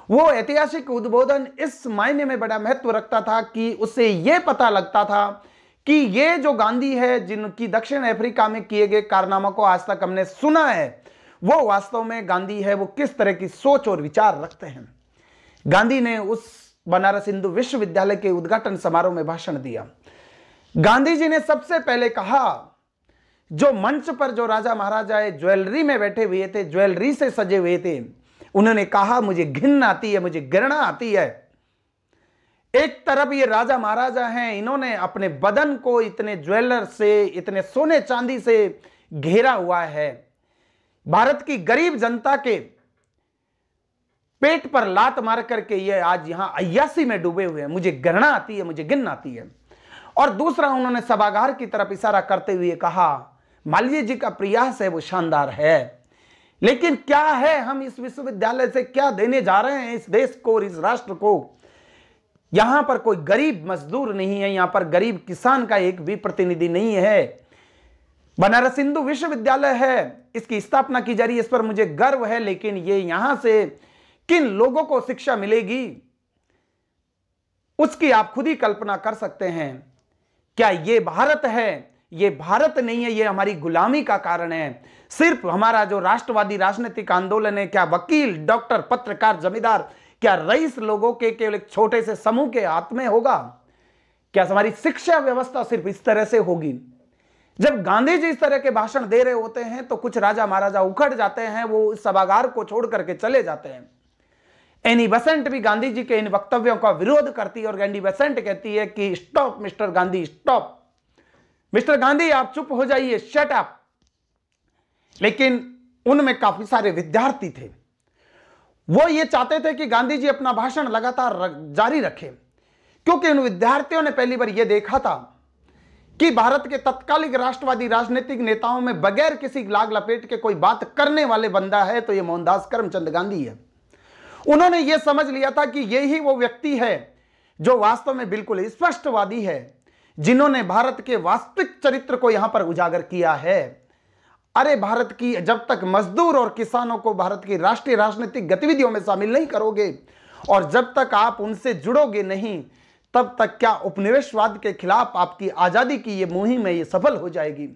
वो ऐतिहासिक उद्बोधन इस मायने में बड़ा महत्व रखता था कि उससे यह पता लगता था कि ये जो गांधी है जिनकी दक्षिण अफ्रीका में किए गए कारनामों को आज तक हमने सुना है, वो वास्तव में गांधी है वो किस तरह की सोच और विचार रखते हैं। गांधी ने उस बनारस हिंदू विश्वविद्यालय के उद्घाटन समारोह में भाषण दिया। गांधी जी ने सबसे पहले कहा जो मंच पर जो राजा महाराजा ज्वेलरी में बैठे हुए थे, ज्वेलरी से सजे हुए थे, उन्होंने कहा मुझे घिन आती है, मुझे घृणा आती है। एक तरफ ये राजा महाराजा हैं, इन्होंने अपने बदन को इतने ज्वेलर से, इतने सोने चांदी से घेरा हुआ है, भारत की गरीब जनता के पेट पर लात मार करके ये आज यहां अय्यासी में डूबे हुए हैं, मुझे घृणा आती है, मुझे घिन आती है। और दूसरा, उन्होंने सभागार की तरफ इशारा करते हुए कहा मालवीय जी का प्रयास है वो शानदार है, लेकिन क्या है, हम इस विश्वविद्यालय से क्या देने जा रहे हैं इस देश को और इस राष्ट्र को। यहां पर कोई गरीब मजदूर नहीं है, यहां पर गरीब किसान का एक भी प्रतिनिधि नहीं है। बनारस हिंदू विश्वविद्यालय है, इसकी स्थापना की जा रही है, इस पर मुझे गर्व है, लेकिन ये यहां से किन लोगों को शिक्षा मिलेगी उसकी आप खुद ही कल्पना कर सकते हैं। क्या ये भारत है? ये भारत नहीं है, ये हमारी गुलामी का कारण है। सिर्फ हमारा जो राष्ट्रवादी राजनीतिक आंदोलन है, क्या वकील, डॉक्टर, पत्रकार, जमींदार, क्या रईस लोगों के केवल एक छोटे से समूह के हाथ में होगा? क्या हमारी शिक्षा व्यवस्था सिर्फ इस तरह से होगी? जब गांधी जी इस तरह के भाषण दे रहे होते हैं तो कुछ राजा महाराजा उखड़ जाते हैं, वो इस सभागार को छोड़ करके चले जाते हैं। एनी बेसेंट भी गांधी जी के इन वक्तव्यों का विरोध करती है और एनी बेसेंट कहती है कि stop mister Gandhi, stop mister Gandhi, आप चुप हो जाइए, शट अप। लेकिन उनमें काफी सारे विद्यार्थी थे, वो ये चाहते थे कि गांधी जी अपना भाषण लगातार जारी रखें, क्योंकि उन विद्यार्थियों ने पहली बार यह देखा था कि भारत के तत्कालिक राष्ट्रवादी राजनीतिक नेताओं में बगैर किसी लाग लपेट के कोई बात करने वाले बंदा है तो यह मोहनदास करमचंद गांधी है। उन्होंने यह समझ लिया था कि यही वो व्यक्ति है जो वास्तव में बिल्कुल स्पष्टवादी है, जिन्होंने भारत के वास्तविक चरित्र को यहां पर उजागर किया है। अरे भारत की, जब तक मजदूर और किसानों को भारत की राष्ट्रीय राजनीतिक गतिविधियों में शामिल नहीं करोगे और जब तक आप उनसे जुड़ोगे नहीं, तब तक क्या उपनिवेशवाद के खिलाफ आपकी आजादी की यह मुहिम है, ये सफल हो जाएगी।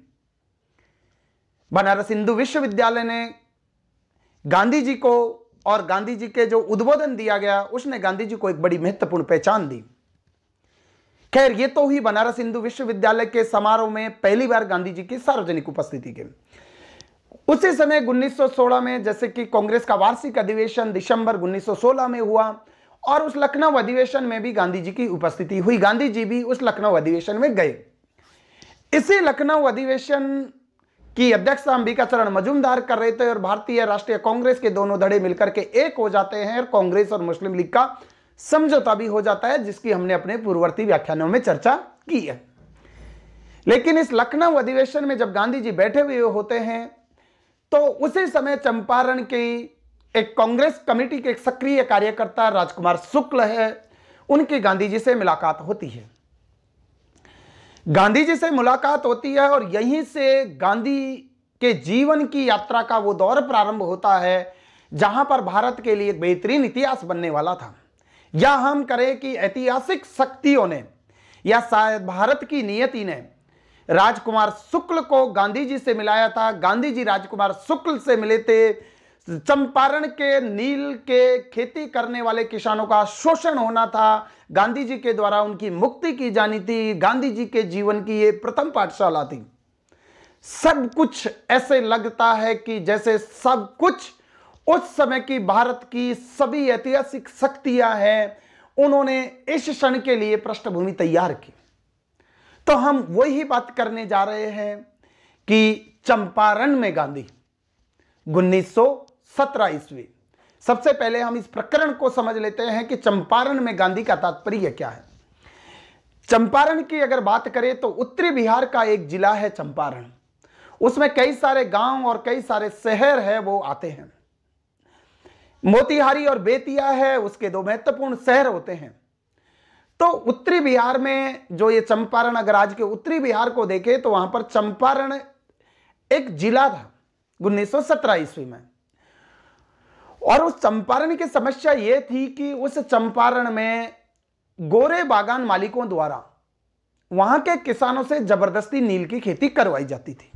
बनारस हिंदू विश्वविद्यालय ने गांधी जी को और गांधी जी के जो उद्बोधन दिया गया, उसने गांधी जी को एक बड़ी महत्वपूर्ण पहचान दी। खैर, ये तो ही बनारस हिंदू विश्वविद्यालय के समारोह में पहली बार गांधी जी की सार्वजनिक उपस्थिति के। उसी समय 1916 में, जैसे कि कांग्रेस का वार्षिक अधिवेशन दिसंबर 1916 में हुआ और उस लखनऊ अधिवेशन में भी गांधी जी की उपस्थिति हुई। गांधी जी भी उस लखनऊ अधिवेशन में गए। इसी लखनऊ अधिवेशन की अध्यक्षता अंबिकाचरण मजूमदार कर रहे थे और भारतीय राष्ट्रीय कांग्रेस के दोनों धड़े मिलकर के एक हो जाते हैं और कांग्रेस और मुस्लिम लीग का समझौता भी हो जाता है, जिसकी हमने अपने पूर्ववर्ती व्याख्यानों में चर्चा की है। लेकिन इस लखनऊ अधिवेशन में जब गांधी जी बैठे हुए होते हैं तो उसी समय चंपारण की एक कांग्रेस कमेटी के एक सक्रिय कार्यकर्ता राजकुमार शुक्ल है, उनकी गांधी जी से मुलाकात होती है। गांधी जी से मुलाकात होती है और यहीं से गांधी के जीवन की यात्रा का वो दौर प्रारंभ होता है जहां पर भारत के लिए एक बेहतरीन इतिहास बनने वाला था। या हम करें कि ऐतिहासिक शक्तियों ने या शायद भारत की नियति ने राजकुमार शुक्ल को गांधी जी से मिलाया था। गांधी जी राजकुमार शुक्ल से मिले थे। चंपारण के नील के खेती करने वाले किसानों का शोषण होना था, गांधी जी के द्वारा उनकी मुक्ति की जानी थी। गांधी जी के जीवन की ये प्रथम पाठशाला थी। सब कुछ ऐसे लगता है कि जैसे सब कुछ उस समय की भारत की सभी ऐतिहासिक शक्तियां हैं, उन्होंने इस क्षण के लिए पृष्ठभूमि तैयार की। तो हम वही बात करने जा रहे हैं कि चंपारण में गांधी 1917 ईस्वी। सबसे पहले हम इस प्रकरण को समझ लेते हैं कि चंपारण में गांधी का तात्पर्य क्या है। चंपारण की अगर बात करें तो उत्तरी बिहार का एक जिला है चंपारण। उसमें कई सारे गांव और कई सारे शहर है वो आते हैं। मोतिहारी और बेतिया है, उसके दो महत्वपूर्ण शहर होते हैं। तो उत्तरी बिहार में जो ये चंपारण, अगर आज के उत्तरी बिहार को देखें तो वहां पर चंपारण एक जिला था 1917 ईस्वी में। और उस चंपारण की समस्या यह थी कि उस चंपारण में गोरे बागान मालिकों द्वारा वहां के किसानों से जबरदस्ती नील की खेती करवाई जाती थी।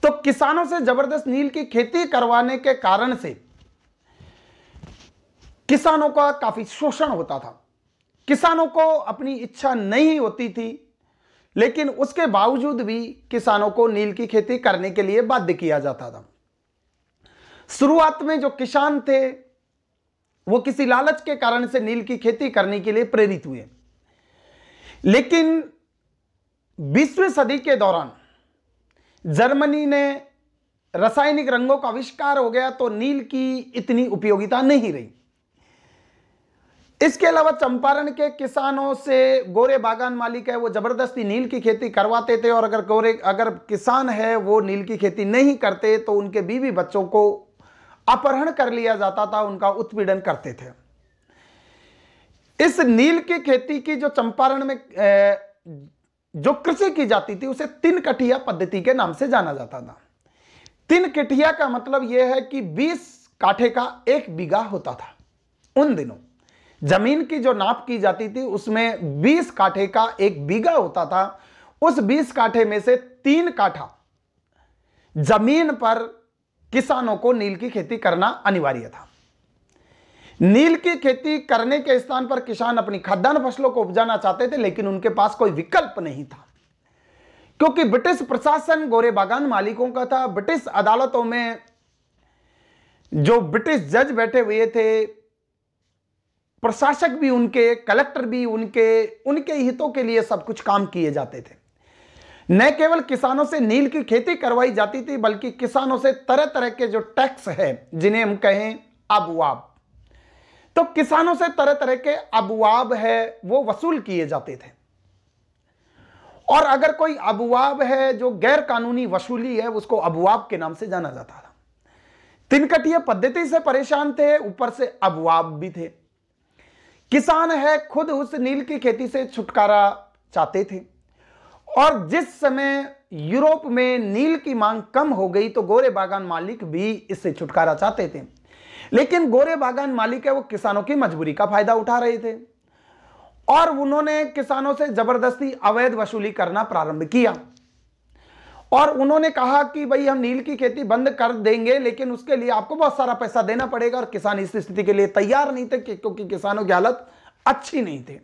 तो किसानों से जबरदस्त नील की खेती करवाने के कारण से किसानों का काफी शोषण होता था। किसानों को अपनी इच्छा नहीं होती थी, लेकिन उसके बावजूद भी किसानों को नील की खेती करने के लिए बाध्य किया जाता था। शुरुआत में जो किसान थे वो किसी लालच के कारण से नील की खेती करने के लिए प्रेरित हुए, लेकिन 20वीं सदी के दौरान जर्मनी ने रासायनिक रंगों का आविष्कार हो गया तो नील की इतनी उपयोगिता नहीं रही। इसके अलावा चंपारण के किसानों से गोरे बागान मालिक है वो जबरदस्ती नील की खेती करवाते थे, और अगर किसान है वो नील की खेती नहीं करते तो उनके बीवी बच्चों को अपहरण कर लिया जाता था, उनका उत्पीड़न करते थे। इस नील की खेती की जो चंपारण में जो कृषि की जाती थी उसे 3 कठिया पद्धति के नाम से जाना जाता था। 3 कठिया का मतलब यह है कि 20 काठे का 1 बीघा होता था। उन दिनों जमीन की जो नाप की जाती थी उसमें 20 काठे का 1 बीघा होता था। उस 20 काठे में से 3 काठा जमीन पर किसानों को नील की खेती करना अनिवार्य था। नील की खेती करने के स्थान पर किसान अपनी खाद्यान्न फसलों को उपजाना चाहते थे, लेकिन उनके पास कोई विकल्प नहीं था, क्योंकि ब्रिटिश प्रशासन गोरे बागान मालिकों का था। ब्रिटिश अदालतों में जो ब्रिटिश जज बैठे हुए थे, प्रशासक भी उनके, कलेक्टर भी उनके हितों के लिए सब कुछ काम किए जाते थे। न केवल किसानों से नील की खेती करवाई जाती थी, बल्कि किसानों से तरह तरह के जो टैक्स है जिन्हें हम कहें अबवाब, तो किसानों से तरह तरह के अबवाब है वो वसूल किए जाते थे। और अगर कोई अबवाब है जो गैर कानूनी वसूली है उसको अबवाब के नाम से जाना जाता था। 3 कठिया पद्धति से परेशान थे, ऊपर से अबवाब भी थे। किसान है खुद उस नील की खेती से छुटकारा चाहते थे, और जिस समय यूरोप में नील की मांग कम हो गई तो गोरे बागान मालिक भी इससे छुटकारा चाहते थे, लेकिन गोरे बागान मालिक है वो किसानों की मजबूरी का फायदा उठा रहे थे, और उन्होंने किसानों से जबरदस्ती अवैध वसूली करना प्रारंभ किया। और उन्होंने कहा कि भाई हम नील की खेती बंद कर देंगे, लेकिन उसके लिए आपको बहुत सारा पैसा देना पड़ेगा। और किसान इस स्थिति के लिए तैयार नहीं थे, क्योंकि किसानों की हालत अच्छी नहीं थी।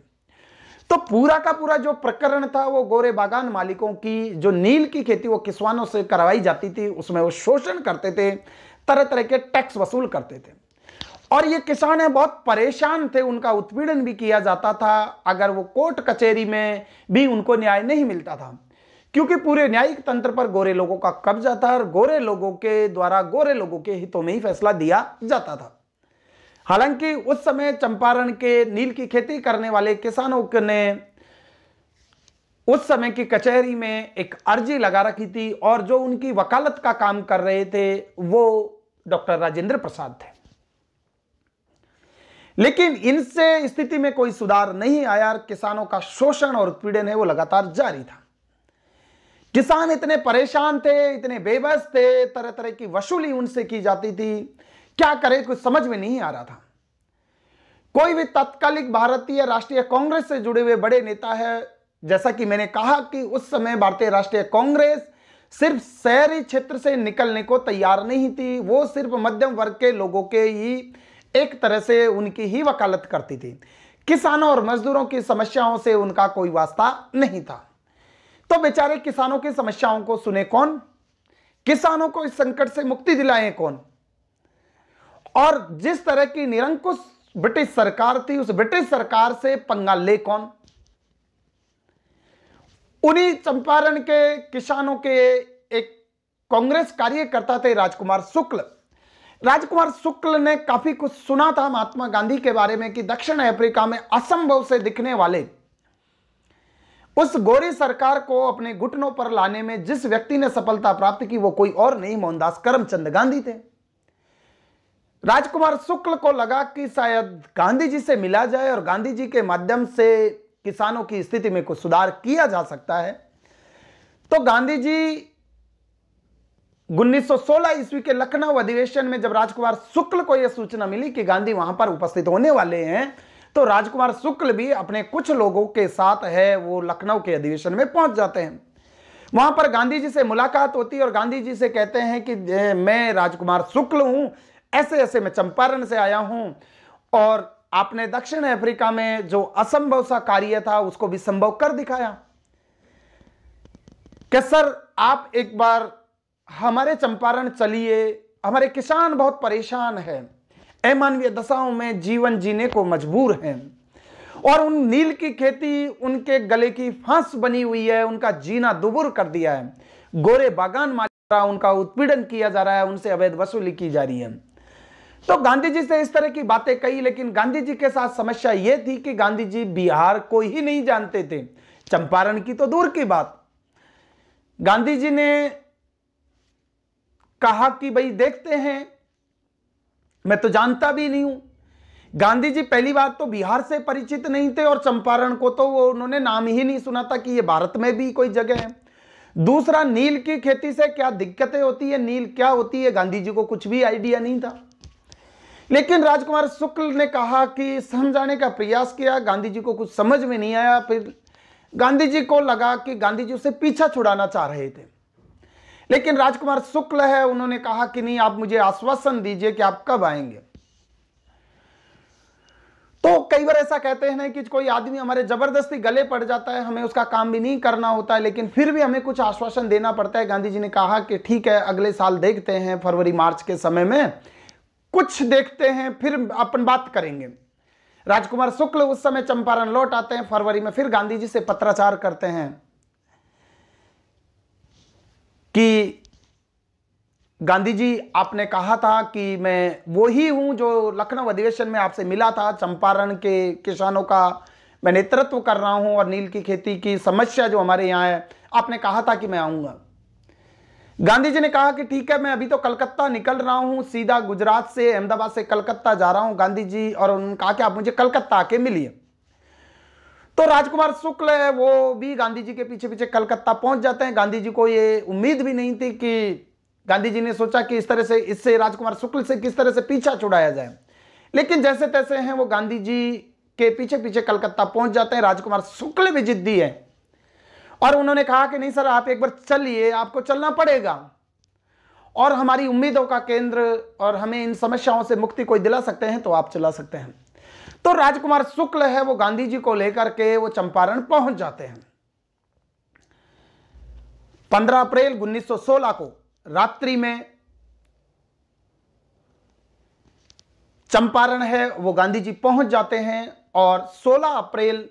तो पूरा का पूरा जो प्रकरण था वो गोरे बागान मालिकों की जो नील की खेती वो किसानों से करवाई जाती थी, उसमें वो शोषण करते थे, तरह तरह के टैक्स वसूल करते थे, और ये किसान है बहुत परेशान थे। उनका उत्पीड़न भी किया जाता था। अगर वो कोर्ट कचहरी में भी उनको न्याय नहीं मिलता था, क्योंकि पूरे न्यायिक तंत्र पर गोरे लोगों का कब्जा था, और गोरे लोगों के द्वारा गोरे लोगों के हितों में ही फैसला दिया जाता था। हालांकि उस समय चंपारण के नील की खेती करने वाले किसानों ने उस समय की कचहरी में एक अर्जी लगा रखी थी, और जो उनकी वकालत का काम कर रहे थे वो डॉक्टर राजेंद्र प्रसाद थे। लेकिन इनसे स्थिति में कोई सुधार नहीं आया। किसानों का शोषण और उत्पीड़न है वो लगातार जारी था। किसान इतने परेशान थे, इतने बेबस थे, तरह तरह की वसूली उनसे की जाती थी, क्या करे कुछ समझ में नहीं आ रहा था। कोई भी तत्कालिक भारतीय राष्ट्रीय कांग्रेस से जुड़े हुए बड़े नेता है, जैसा कि मैंने कहा कि उस समय भारतीय राष्ट्रीय कांग्रेस सिर्फ शहरी क्षेत्र से निकलने को तैयार नहीं थी, वो सिर्फ मध्यम वर्ग के लोगों के ही एक तरह से उनकी ही वकालत करती थी। किसानों और मजदूरों की समस्याओं से उनका कोई वास्ता नहीं था। तो बेचारे किसानों की समस्याओं को सुने कौन, किसानों को इस संकट से मुक्ति दिलाए कौन, और जिस तरह की निरंकुश ब्रिटिश सरकार थी उस ब्रिटिश सरकार से पंगा ले कौन। उन्हीं चंपारण के किसानों के एक कांग्रेस कार्यकर्ता थे राजकुमार शुक्ल। राजकुमार शुक्ल ने काफी कुछ सुना था महात्मा गांधी के बारे में कि दक्षिण अफ्रीका में असंभव से दिखने वाले उस गोरी सरकार को अपने घुटनों पर लाने में जिस व्यक्ति ने सफलता प्राप्त की वो कोई और नहीं, मोहनदास करमचंद गांधी थे। राजकुमार शुक्ल को लगा कि शायद गांधी जी से मिला जाए और गांधी जी के माध्यम से किसानों की स्थिति में कुछ सुधार किया जा सकता है। तो गांधी जी 1916 ईस्वी के लखनऊ अधिवेशन में जब राजकुमार शुक्ल को यह सूचना मिली कि गांधी वहां पर उपस्थित होने वाले हैं, तो राजकुमार शुक्ल भी अपने कुछ लोगों के साथ है वो लखनऊ के अधिवेशन में पहुंच जाते हैं। वहां पर गांधी जी से मुलाकात होती है और गांधी जी से कहते हैं कि मैं राजकुमार शुक्ल हूं, ऐसे ऐसे मैं चंपारण से आया हूं, और आपने दक्षिण अफ्रीका में जो असंभव सा कार्य था उसको भी संभव कर दिखाया। कि सर आप एक बार हमारे चंपारण चलिए, हमारे किसान बहुत परेशान हैं, अमानवीय दशाओं में जीवन जीने को मजबूर हैं और उन नील की खेती उनके गले की फांस बनी हुई है, उनका जीना दुभुर कर दिया है। गोरे बागान मालिक उनका उत्पीड़न किया जा रहा है, उनसे अवैध वसूली की जा रही है। तो गांधी जी से इस तरह की बातें कही, लेकिन गांधी जी के साथ समस्या यह थी कि गांधी जी बिहार को ही नहीं जानते थे, चंपारण की तो दूर की बात। गांधी जी ने कहा कि भाई देखते हैं, मैं तो जानता भी नहीं हूं। गांधी जी पहली बात तो बिहार से परिचित नहीं थे और चंपारण को तो वो उन्होंने नाम ही नहीं सुना था कि ये भारत में भी कोई जगह है। दूसरा, नील की खेती से क्या दिक्कतें होती है, नील क्या होती है, गांधी जी को कुछ भी आइडिया नहीं था। लेकिन राजकुमार शुक्ल ने कहा कि समझाने का प्रयास किया, गांधी जी को कुछ समझ में नहीं आया। फिर गांधी जी को लगा कि गांधी जी उसे पीछा छुड़ाना चाह रहे थे, लेकिन राजकुमार शुक्ल है, उन्होंने कहा कि नहीं, आप मुझे आश्वासन दीजिए कि आप कब आएंगे। तो कई बार ऐसा कहते हैं ना कि कोई आदमी हमारे जबरदस्ती गले पड़ जाता है, हमें उसका काम भी नहीं करना होता है, लेकिन फिर भी हमें कुछ आश्वासन देना पड़ता है। गांधी जी ने कहा कि ठीक है, अगले साल देखते हैं, फरवरी मार्च के समय में कुछ देखते हैं, फिर अपन बात करेंगे। राजकुमार शुक्ल उस समय चंपारण लौट आते हैं फरवरी में, फिर गांधी जी से पत्राचार करते हैं कि गांधी जी, आपने कहा था कि मैं वो ही हूं जो लखनऊ अधिवेशन में आपसे मिला था, चंपारण के किसानों का मैं नेतृत्व कर रहा हूं और नील की खेती की समस्या जो हमारे यहाँ है, आपने कहा था कि मैं आऊंगा। गांधी जी ने कहा कि ठीक है, मैं अभी तो कलकत्ता निकल रहा हूं, सीधा गुजरात से, अहमदाबाद से कलकत्ता जा रहा हूं गांधी जी, और उन्होंने कहा कि आप मुझे कलकत्ता आके मिलिए। तो राजकुमार शुक्ल है, वो भी गांधी जी के पीछे पीछे कलकत्ता पहुंच जाते हैं। गांधी जी को ये उम्मीद भी नहीं थी कि गांधी जी ने सोचा कि इस तरह से इससे राजकुमार शुक्ल से किस तरह से पीछा छुड़ाया जाए, लेकिन जैसे तैसे हैं वो गांधी जी के पीछे पीछे कलकत्ता पहुंच जाते हैं। राजकुमार शुक्ल भी जिद्दी है और उन्होंने कहा कि नहीं सर, आप एक बार चलिए, आपको चलना पड़ेगा और हमारी उम्मीदों का केंद्र और हमें इन समस्याओं से मुक्ति कोई दिला सकते हैं तो आप चला सकते हैं। तो राजकुमार शुक्ल है, वो गांधी जी को लेकर के वो चंपारण पहुंच जाते हैं। 15 अप्रैल 1916 को रात्रि में चंपारण है वो गांधी जी पहुंच जाते हैं और 15 अप्रैल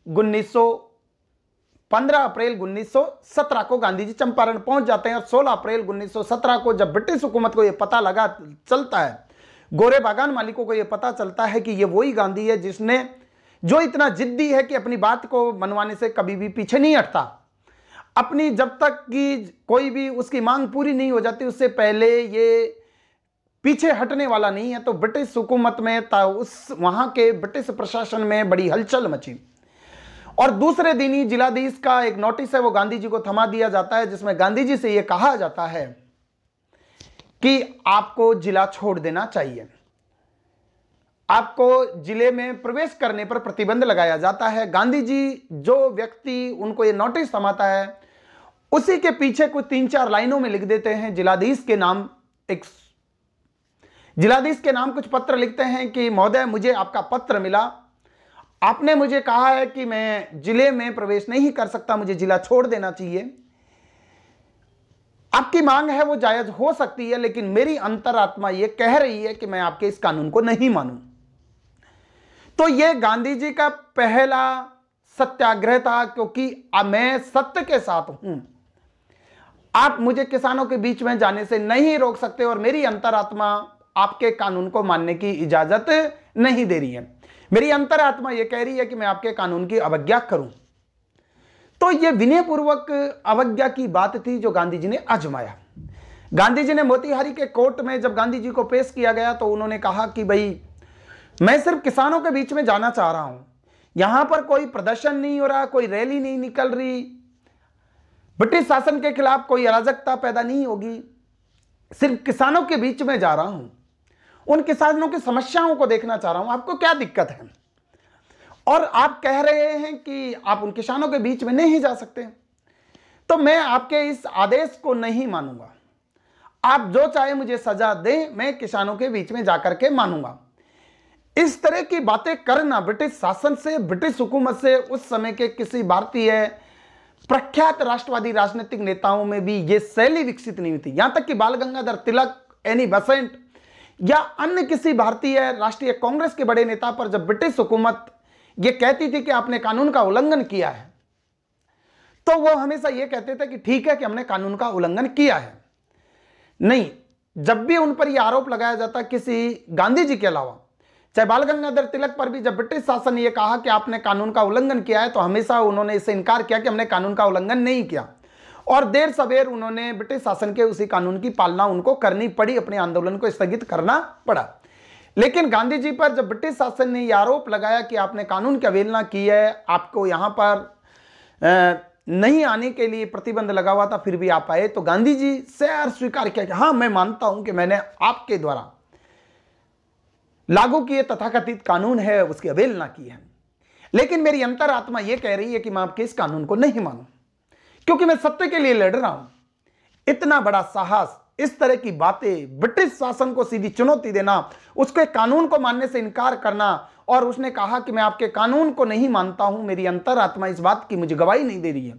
1917 को गांधी जी चंपारण पहुंच जाते हैं। और 16 अप्रैल 1917 को जब ब्रिटिश हुकूमत को यह पता लगा चलता है, गोरे बागान मालिकों को यह पता चलता है कि यह वही गांधी है जिसने जो इतना जिद्दी है कि अपनी बात को मनवाने से कभी भी पीछे नहीं हटता, अपनी जब तक कि कोई भी उसकी मांग पूरी नहीं हो जाती उससे पहले ये पीछे हटने वाला नहीं है। तो ब्रिटिश हुकूमत में उस वहां के ब्रिटिश प्रशासन में बड़ी हलचल मची और दूसरे दिन ही जिलाधीश का एक नोटिस है वो गांधी जी को थमा दिया जाता है, जिसमें गांधी जी से यह कहा जाता है कि आपको जिला छोड़ देना चाहिए, आपको जिले में प्रवेश करने पर प्रतिबंध लगाया जाता है। गांधी जी जो व्यक्ति उनको ये नोटिस थमाता है उसी के पीछे कुछ 3-4 लाइनों में लिख देते हैं जिलाधीश के नाम कुछ पत्र लिखते हैं कि महोदय, मुझे आपका पत्र मिला, आपने मुझे कहा है कि मैं जिले में प्रवेश नहीं कर सकता, मुझे जिला छोड़ देना चाहिए। आपकी मांग है वो जायज हो सकती है, लेकिन मेरी अंतरात्मा ये कह रही है कि मैं आपके इस कानून को नहीं मानूं। तो ये गांधी जी का पहला सत्याग्रह था, क्योंकि मैं सत्य के साथ हूं, आप मुझे किसानों के बीच में जाने से नहीं रोक सकते और मेरी अंतरात्मा आपके कानून को मानने की इजाजत नहीं दे रही है। मेरी अंतरात्मा यह कह रही है कि मैं आपके कानून की अवज्ञा करूं। तो यह विनयपूर्वक अवज्ञा की बात थी जो गांधी जी ने आजमाया। गांधी जी ने मोतिहारी के कोर्ट में जब गांधी जी को पेश किया गया तो उन्होंने कहा कि भाई, मैं सिर्फ किसानों के बीच में जाना चाह रहा हूं, यहां पर कोई प्रदर्शन नहीं हो रहा, कोई रैली नहीं निकल रही, ब्रिटिश शासन के खिलाफ कोई अराजकता पैदा नहीं होगी, सिर्फ किसानों के बीच में जा रहा हूं, उन किसानों की समस्याओं को देखना चाह रहा हूं, आपको क्या दिक्कत है? और आप कह रहे हैं कि आप उन किसानों के बीच में नहीं जा सकते, तो मैं आपके इस आदेश को नहीं मानूंगा, आप जो चाहे मुझे सजा दें, मैं किसानों के बीच में जाकर के मानूंगा। इस तरह की बातें करना ब्रिटिश शासन से, ब्रिटिश हुकूमत से उस समय के किसी भारतीय प्रख्यात राष्ट्रवादी राजनीतिक नेताओं में भी यह शैली विकसित नहीं हुई थी। यहां तक कि बाल गंगाधर तिलक, एनी बेसेंट या अन्य किसी भारतीय राष्ट्रीय कांग्रेस के बड़े नेता पर जब ब्रिटिश हुकूमत यह कहती थी कि आपने कानून का उल्लंघन किया है, तो वो हमेशा यह कहते थे कि ठीक है कि हमने कानून का उल्लंघन किया है। नहीं, जब भी उन पर यह आरोप लगाया जाता किसी गांधी जी के अलावा, चाहे बाल गंगाधर तिलक पर भी जब ब्रिटिश शासन ने यह कहा कि आपने कानून का उल्लंघन किया है, तो हमेशा उन्होंने इससे इनकार किया कि हमने कानून का उल्लंघन नहीं किया, और देर सवेर उन्होंने ब्रिटिश शासन के उसी कानून की पालना उनको करनी पड़ी, अपने आंदोलन को स्थगित करना पड़ा। लेकिन गांधी जी पर जब ब्रिटिश शासन ने यह आरोप लगाया कि आपने कानून की अवहेलना की है, आपको यहां पर नहीं आने के लिए प्रतिबंध लगा हुआ था, फिर भी आप आए, तो गांधी जी से स्वीकार किया कि हाँ, मैं मानता हूं कि मैंने आपके द्वारा लागू किए तथाकथित कानून है उसकी अवहेलना की है, लेकिन मेरी अंतरात्मा यह कह रही है कि मैं आपके इस कानून को नहीं मानूं, क्योंकि मैं सत्य के लिए लड़ रहा हूं। इतना बड़ा साहस, इस तरह की बातें, ब्रिटिश शासन को सीधी चुनौती देना, उसके कानून को मानने से इनकार करना, और उसने कहा कि मैं आपके कानून को नहीं मानता हूं। मेरी अंतरात्मा इस बात की मुझे गवाही नहीं दे रही है।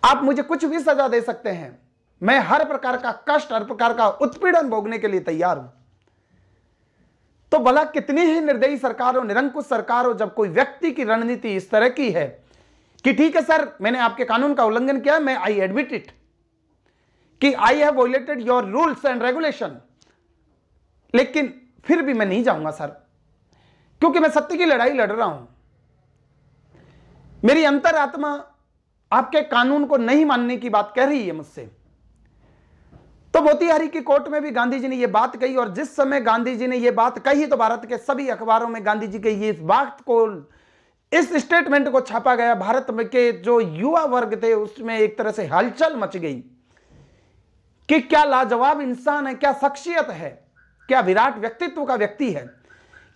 आप मुझे कुछ भी सजा दे सकते हैं, मैं हर प्रकार का कष्ट, हर प्रकार का उत्पीड़न भोगने के लिए तैयार हूं। तो भला कितनी ही निर्दयी सरकार हो, निरंकुश सरकार हो, जब कोई व्यक्ति की रणनीति इस तरह की है कि ठीक है सर, मैंने आपके कानून का उल्लंघन किया, मैं आई एडमिट इट कि I have violated your rules and regulation, लेकिन फिर भी मैं नहीं जाऊंगा सर, क्योंकि मैं सत्य की लड़ाई लड़ रहा हूं। मेरी अंतरात्मा आपके कानून को नहीं मानने की बात कह रही है मुझसे। तो मोतीहारी की कोर्ट में भी गांधी जी ने यह बात कही, और जिस समय गांधी जी ने यह बात कही तो भारत के सभी अखबारों में गांधी जी के ये इस बात को, इस स्टेटमेंट को छापा गया। भारत में के जो युवा वर्ग थे उसमें एक तरह से हलचल मच गई कि क्या लाजवाब इंसान है, क्या शख्सियत है, क्या विराट व्यक्तित्व का व्यक्ति है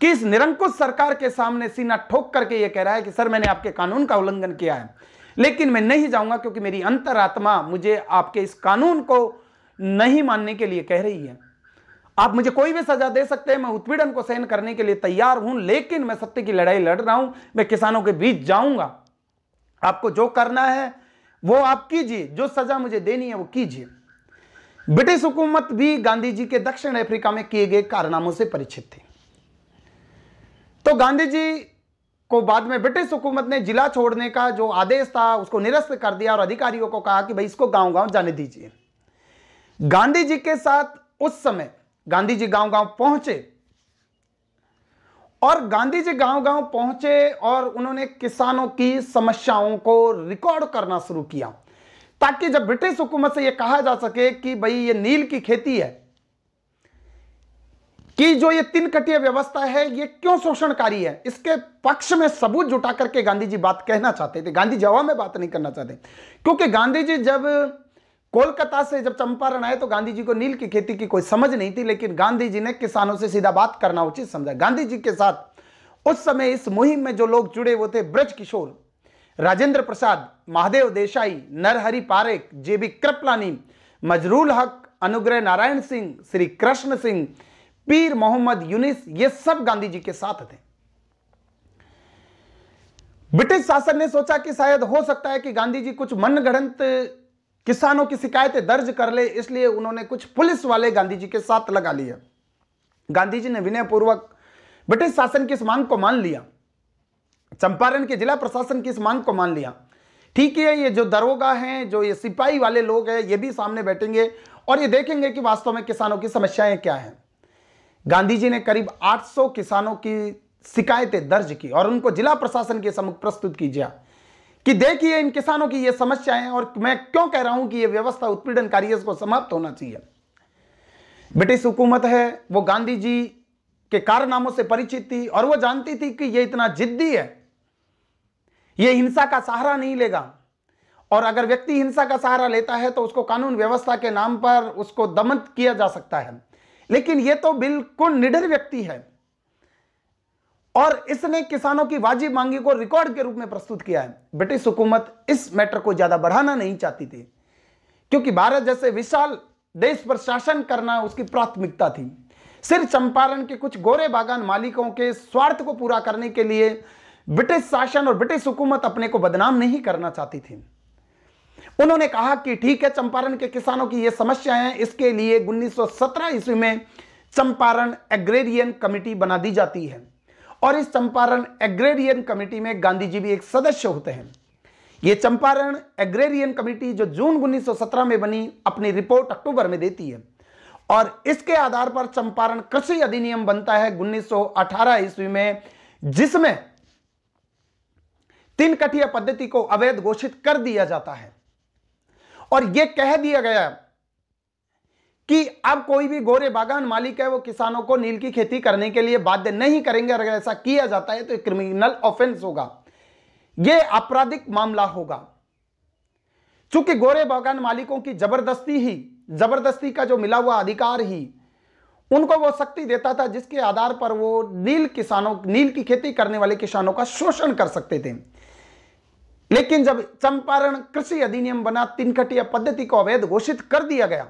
कि इस निरंकुश सरकार के सामने सीना ठोक करके यह कह रहा है कि सर, मैंने आपके कानून का उल्लंघन किया है, लेकिन मैं नहीं जाऊंगा, क्योंकि मेरी अंतरात्मा मुझे आपके इस कानून को नहीं मानने के लिए कह रही है। आप मुझे कोई भी सजा दे सकते हैं, मैं उत्पीड़न को सहन करने के लिए तैयार हूं, लेकिन मैं सत्य की लड़ाई लड़ रहा हूं। मैं किसानों के बीच जाऊंगा, आपको जो करना है वो आप कीजिए, जो सजा मुझे देनी है वो कीजिए। ब्रिटिश हुकूमत भी गांधी जी के दक्षिण अफ्रीका में किए गए कारनामों से परिचित थी। तो गांधी जी को बाद में ब्रिटिश हुकूमत ने जिला छोड़ने का जो आदेश था उसको निरस्त कर दिया, और अधिकारियों को कहा कि भाई इसको गांव गांव जाने दीजिए। गांधी जी के साथ उस समय गांधी जी गांव गांव पहुंचे, और गांधी जी गांव गांव पहुंचे और उन्होंने किसानों की समस्याओं को रिकॉर्ड करना शुरू किया, ताकि जब ब्रिटिश हुकूमत से यह कहा जा सके कि भाई ये नील की खेती है, कि जो ये 3 कटीय व्यवस्था है ये क्यों शोषणकारी है, इसके पक्ष में सबूत जुटा करके गांधी जी बात कहना चाहते थे। गांधी जी हवा में बात नहीं करना चाहते, क्योंकि गांधी जी जब कोलकाता से जब चंपारण आए तो गांधी जी को नील की खेती की कोई समझ नहीं थी, लेकिन गांधी जी ने किसानों से सीधा बात करना उचित समझा। गांधी जी के साथ उस समय इस मुहिम में जो लोग जुड़े वो थे ब्रज किशोर, राजेंद्र प्रसाद, महादेव देसाई, नरहरि पारेख, जेबी कृपलानी, मजरूल हक, अनुग्रह नारायण सिंह, श्री कृष्ण सिंह, पीर मोहम्मद यूनिस, ये सब गांधी जी के साथ थे। ब्रिटिश शासन ने सोचा कि शायद हो सकता है कि गांधी जी कुछ मनगढ़ंत किसानों की शिकायतें दर्ज कर ले, इसलिए उन्होंने कुछ पुलिस वाले गांधी जी के साथ लगा लिए। गांधी जी ने विनयपूर्वक ब्रिटिश शासन की इस मांग को मान लिया, चंपारण के जिला प्रशासन की इस मांग को मान लिया। ठीक है, ये जो दरोगा हैं, जो ये सिपाही वाले लोग हैं, ये भी सामने बैठेंगे और ये देखेंगे कि वास्तव में किसानों की समस्याएं क्या हैं। गांधी जी ने करीब 800 किसानों की शिकायतें दर्ज की और उनको जिला प्रशासन के सम्मुख प्रस्तुत कीजिए कि देखिए इन किसानों की ये समस्याएं हैं और मैं क्यों कह रहा हूं कि ये व्यवस्था उत्पीड़नकारी है, इसको समाप्त होना चाहिए। ब्रिटिश हुकूमत है वो गांधी जी के कारनामों से परिचित थी और वो जानती थी कि ये इतना जिद्दी है, ये हिंसा का सहारा नहीं लेगा, और अगर व्यक्ति हिंसा का सहारा लेता है तो उसको कानून व्यवस्था के नाम पर उसको दमन किया जा सकता है। लेकिन ये तो बिल्कुल निडर व्यक्ति है और इसने किसानों की वाजिब मांगी को रिकॉर्ड के रूप में प्रस्तुत किया है। ब्रिटिश हुकूमत इस मैटर को ज्यादा बढ़ाना नहीं चाहती थी, क्योंकि भारत जैसे विशाल देश पर शासन करना उसकी प्राथमिकता थी। सिर्फ चंपारण के कुछ गोरे बागान मालिकों के स्वार्थ को पूरा करने के लिए ब्रिटिश शासन और ब्रिटिश हुकूमत अपने को बदनाम नहीं करना चाहती थी। उन्होंने कहा कि ठीक है, चंपारण के किसानों की ये समस्याएं हैं, इसके लिए 1917 ईस्वी में चंपारण एग्रेरियन कमेटी बना दी जाती है और इस चंपारण एग्रेरियन कमेटी में गांधी जी भी एक सदस्य होते हैं। ये चंपारण एग्रेरियन कमेटी जो जून 1917 में बनी, अपनी रिपोर्ट अक्टूबर में देती है और इसके आधार पर चंपारण कृषि अधिनियम बनता है 1918 ईस्वी में, जिसमें 3 कठिया पद्धति को अवैध घोषित कर दिया जाता है और यह कह दिया गया कि अब कोई भी गोरे बागान मालिक है वो किसानों को नील की खेती करने के लिए बाध्य नहीं करेंगे। अगर ऐसा किया जाता है तो एक क्रिमिनल ऑफेंस होगा, यह आपराधिक मामला होगा। चूंकि गोरे बागान मालिकों की जबरदस्ती का जो मिला हुआ अधिकार ही उनको वो शक्ति देता था जिसके आधार पर वो नील की खेती करने वाले किसानों का शोषण कर सकते थे। लेकिन जब चंपारण कृषि अधिनियम बना, 3 कठिया पद्धति को अवैध घोषित कर दिया गया,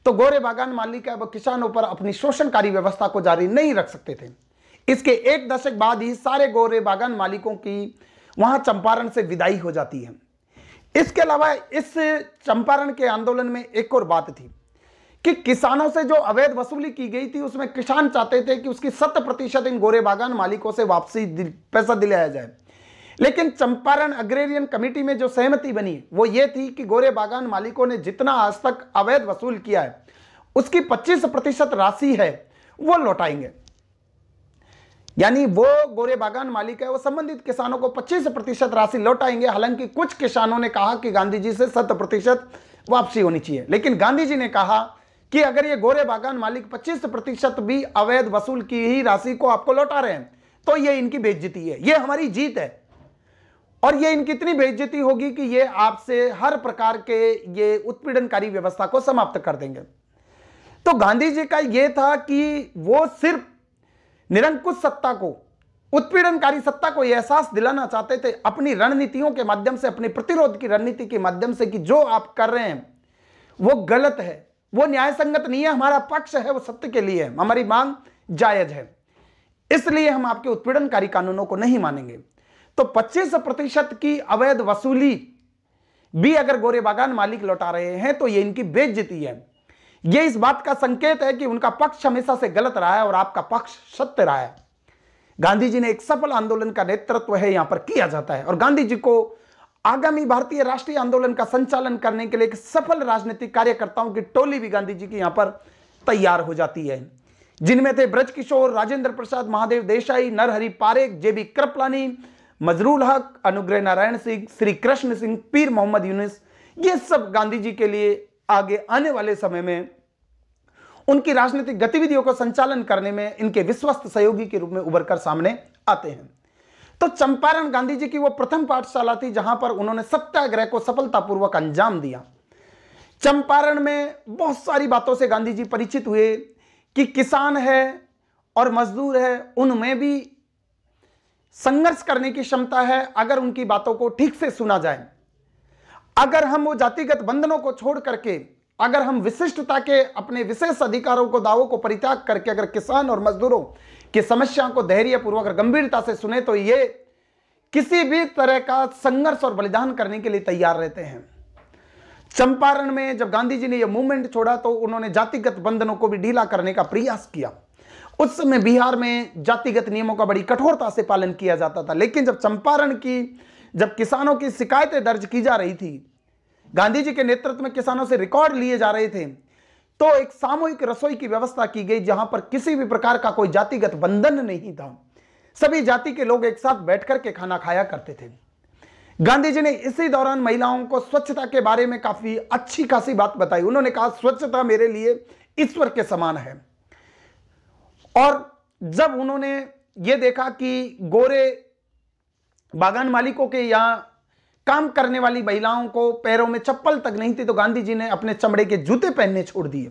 तो गोरे बागान मालिक अब किसानों पर अपनी शोषणकारी व्यवस्था को जारी नहीं रख सकते थे। इसके 1 दशक बाद ही सारे गोरे बागान मालिकों की वहां चंपारण से विदाई हो जाती है। इसके अलावा इस चंपारण के आंदोलन में एक और बात थी कि किसानों से जो अवैध वसूली की गई थी उसमें किसान चाहते थे कि उसकी 100% इन गोरे बागान मालिकों से वापसी पैसा दिलाया जाए। लेकिन चंपारण एग्रेरियन कमेटी में जो सहमति बनी वो ये थी कि गोरे बागान मालिकों ने जितना आज तक अवैध वसूल किया है उसकी 25% राशि है वो लौटाएंगे। यानी वो गोरे बागान मालिक है वो संबंधित किसानों को 25% राशि लौटाएंगे। हालांकि कुछ किसानों ने कहा कि गांधी जी से 100% वापसी होनी चाहिए, लेकिन गांधी जी ने कहा कि अगर ये गोरे बागान मालिक 25% भी अवैध वसूल की ही राशि को आपको लौटा रहे हैं तो ये इनकी बेइज्जती है, ये हमारी जीत है और ये इनकी इतनी बेइज्जती होगी कि ये आपसे हर प्रकार के ये उत्पीड़नकारी व्यवस्था को समाप्त कर देंगे। तो गांधी जी का ये था कि वो सिर्फ निरंकुश सत्ता को, उत्पीड़नकारी सत्ता को यह एहसास दिलाना चाहते थे अपनी रणनीतियों के माध्यम से, अपनी प्रतिरोध की रणनीति के माध्यम से कि जो आप कर रहे हैं वो गलत है, वो न्याय संगत नहीं है, हमारा पक्ष है वो सत्य के लिए है, हमारी मांग जायज है, इसलिए हम आपके उत्पीड़नकारी कानूनों को नहीं मानेंगे। तो 25% की अवैध वसूली भी अगर गोरे बागान मालिक लौटा रहे हैं तो ये इनकी बेइज्जती है। ये इस बात का संकेत है कि उनका पक्ष हमेशा से गलत रहा है और आपका पक्ष सत्य रहा है। गांधी जी ने एक सफल आंदोलन का नेतृत्व है यहां पर किया जाता है और गांधी जी को आगामी भारतीय राष्ट्रीय आंदोलन का संचालन करने के लिए एक सफल राजनीतिक कार्यकर्ताओं की टोली भी गांधी जी की यहां पर तैयार हो जाती है, जिनमें थे ब्रज किशोर, राजेंद्र प्रसाद, महादेव देसाई, नरहरि पारेख, जेबी कृपलानी, मजरूल हक, अनुग्रह नारायण सिंह, श्री कृष्ण सिंह, पीर मोहम्मद यूनुस। ये सब गांधी जी के लिए आगे आने वाले समय में उनकी राजनीतिक गतिविधियों को संचालन करने में इनके विश्वस्त सहयोगी के रूप में उभर कर सामने आते हैं। तो चंपारण गांधी जी की वो प्रथम पाठशाला थी जहां पर उन्होंने सत्याग्रह को सफलतापूर्वक अंजाम दिया। चंपारण में बहुत सारी बातों से गांधी जी परिचित हुए कि किसान है और मजदूर है, उनमें भी संघर्ष करने की क्षमता है अगर उनकी बातों को ठीक से सुना जाए। अगर हम वो जातिगत बंधनों को छोड़ करके, अगर हम विशिष्टता के अपने विशेष अधिकारों को, दावों को परित्याग करके अगर किसान और मजदूरों की समस्याओं को धैर्यपूर्वक और गंभीरता से सुने तो ये किसी भी तरह का संघर्ष और बलिदान करने के लिए तैयार रहते हैं। चंपारण में जब गांधी जी ने यह मूवमेंट छोड़ा तो उन्होंने जातिगत बंधनों को भी ढीला करने का प्रयास किया। उस समय बिहार में जातिगत नियमों का बड़ी कठोरता से पालन किया जाता था, लेकिन जब किसानों की शिकायतें दर्ज की जा रही थी, गांधी जी के नेतृत्व में किसानों से रिकॉर्ड लिए जा रहे थे, तो एक सामूहिक रसोई की व्यवस्था की गई जहां पर किसी भी प्रकार का कोई जातिगत बंधन नहीं था। सभी जाति के लोग एक साथ बैठकर के खाना खाया करते थे। गांधी जी ने इसी दौरान महिलाओं को स्वच्छता के बारे में काफी अच्छी खासी बात बताई। उन्होंने कहा स्वच्छता मेरे लिए ईश्वर के समान है। और जब उन्होंने ये देखा कि गोरे बागान मालिकों के यहां काम करने वाली महिलाओं को पैरों में चप्पल तक नहीं थी, तो गांधी जी ने अपने चमड़े के जूते पहनने छोड़ दिए।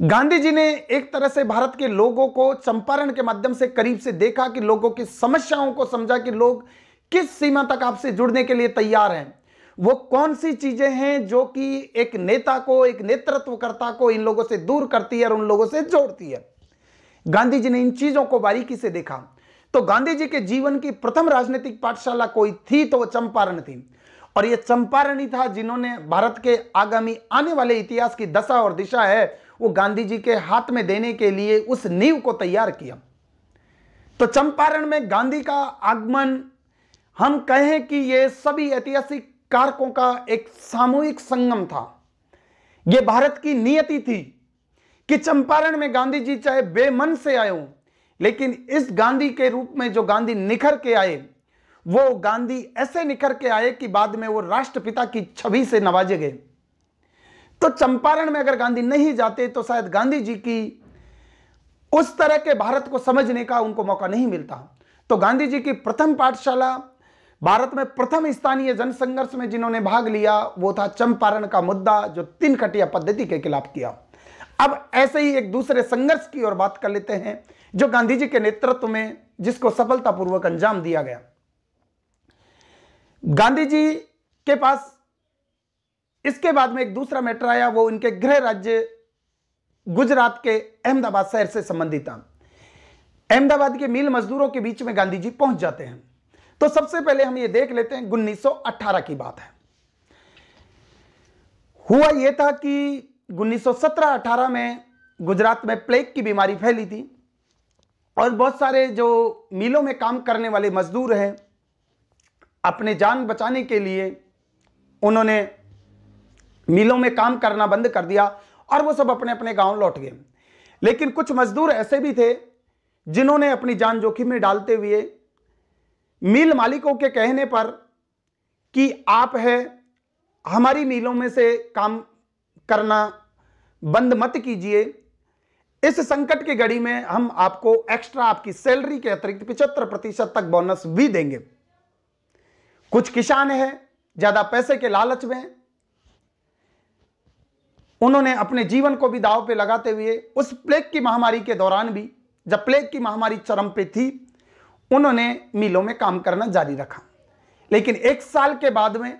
गांधी जी ने एक तरह से भारत के लोगों को चंपारण के माध्यम से करीब से देखा कि लोगों की समस्याओं को समझा कि लोग किस सीमा तक आपसे जुड़ने के लिए तैयार हैं, वो कौन सी चीजें हैं जो कि एक नेता को, एक नेतृत्वकर्ता को इन लोगों से दूर करती है और उन लोगों से जोड़ती है। गांधी जी ने इन चीजों को बारीकी से देखा। तो गांधी जी के जीवन की प्रथम राजनीतिक पाठशाला कोई थी तो वो चंपारण थी, और ये चंपारण ही था जिन्होंने भारत के आगामी आने वाले इतिहास की दशा और दिशा है वो गांधी जी के हाथ में देने के लिए उस नींव को तैयार किया। तो चंपारण में गांधी का आगमन, हम कहें कि यह सभी ऐतिहासिक कारकों का एक सामूहिक संगम था। यह भारत की नियति थी कि चंपारण में गांधी जी चाहे बेमन से आए हों, लेकिन इस गांधी के रूप में जो गांधी निखर के आए, वो गांधी ऐसे निखर के आए कि बाद में वो राष्ट्रपिता की छवि से नवाजे गए। तो चंपारण में अगर गांधी नहीं जाते तो शायद गांधी जी की उस तरह के भारत को समझने का उनको मौका नहीं मिलता। तो गांधी जी की प्रथम पाठशाला, भारत में प्रथम स्थानीय जनसंघर्ष में जिन्होंने भाग लिया वो था चंपारण का मुद्दा, जो 3 कटिया पद्धति के खिलाफ किया। अब ऐसे ही एक दूसरे संघर्ष की ओर बात कर लेते हैं जो गांधी जी के नेतृत्व में जिसको सफलतापूर्वक अंजाम दिया गया। गांधी जी के पास इसके बाद में एक दूसरा मैटर आया, वो इनके गृह राज्य गुजरात के अहमदाबाद शहर से संबंधित था। अहमदाबाद के मिल मजदूरों के बीच में गांधी जी पहुंच जाते हैं। तो सबसे पहले हम ये देख लेते हैं 1918 की बात है। हुआ यह था कि 1917-18 में गुजरात में प्लेग की बीमारी फैली थी और बहुत सारे जो मिलों में काम करने वाले मजदूर हैं, अपने जान बचाने के लिए उन्होंने मिलों में काम करना बंद कर दिया और वो सब अपने अपने गांव लौट गए। लेकिन कुछ मजदूर ऐसे भी थे जिन्होंने अपनी जान जोखिम में डालते हुए मिल मालिकों के कहने पर कि आप है हमारी मिलों में से काम करना बंद मत कीजिए, इस संकट की घड़ी में हम आपको एक्स्ट्रा आपकी सैलरी के अतिरिक्त 75% तक बोनस भी देंगे। कुछ किसान है ज्यादा पैसे के लालच में उन्होंने अपने जीवन को भी दांव पे लगाते हुए उस प्लेग की महामारी के दौरान भी, जब प्लेग की महामारी चरम पे थी, उन्होंने मिलों में काम करना जारी रखा। लेकिन 1 साल के बाद में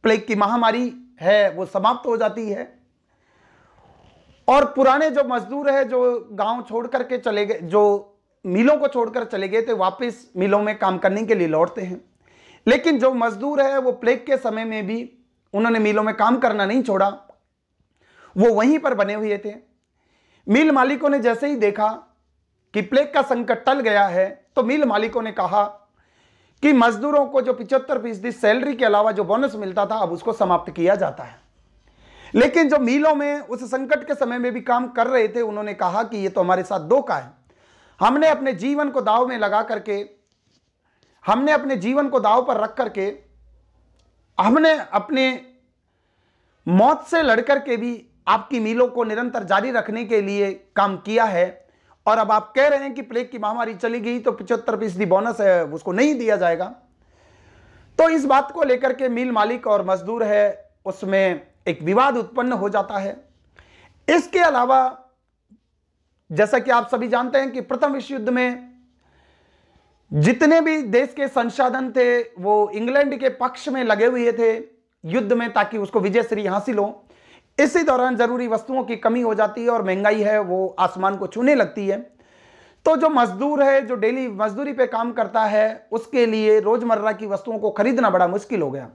प्लेग की महामारी है वो समाप्त हो जाती है और पुराने जो मजदूर है जो गांव छोड़ करके चले गए, जो मिलों को छोड़कर चले गए थे, वापस मिलों में काम करने के लिए लौटते हैं। लेकिन जो मजदूर है वो प्लेग के समय में भी उन्होंने मिलों में काम करना नहीं छोड़ा, वो वहीं पर बने हुए थे। मिल मालिकों ने जैसे ही देखा कि प्लेग का संकट टल गया है तो मिल मालिकों ने कहा कि मजदूरों को जो 75% सैलरी के अलावा जो बोनस मिलता था अब उसको समाप्त किया जाता है। लेकिन जो मिलों में उस संकट के समय में भी काम कर रहे थे उन्होंने कहा कि ये तो हमारे साथ धोखा है, हमने अपने जीवन को दांव में लगा करके, हमने अपने जीवन को दांव पर रख करके, हमने अपने मौत से लड़कर के भी आपकी मिलों को निरंतर जारी रखने के लिए काम किया है और अब आप कह रहे हैं कि प्लेग की महामारी चली गई तो 75% बोनस है उसको नहीं दिया जाएगा। तो इस बात को लेकर के मिल मालिक और मजदूर है उसमें एक विवाद उत्पन्न हो जाता है। इसके अलावा जैसा कि आप सभी जानते हैं कि प्रथम विश्व युद्ध में जितने भी देश के संसाधन थे वो इंग्लैंड के पक्ष में लगे हुए थे युद्ध में ताकि उसको विजयश्री हासिल हो। इसी दौरान जरूरी वस्तुओं की कमी हो जाती है और महंगाई है वो आसमान को छूने लगती है। तो जो मजदूर है जो डेली मजदूरी पे काम करता है उसके लिए रोजमर्रा की वस्तुओं को खरीदना बड़ा मुश्किल हो गया।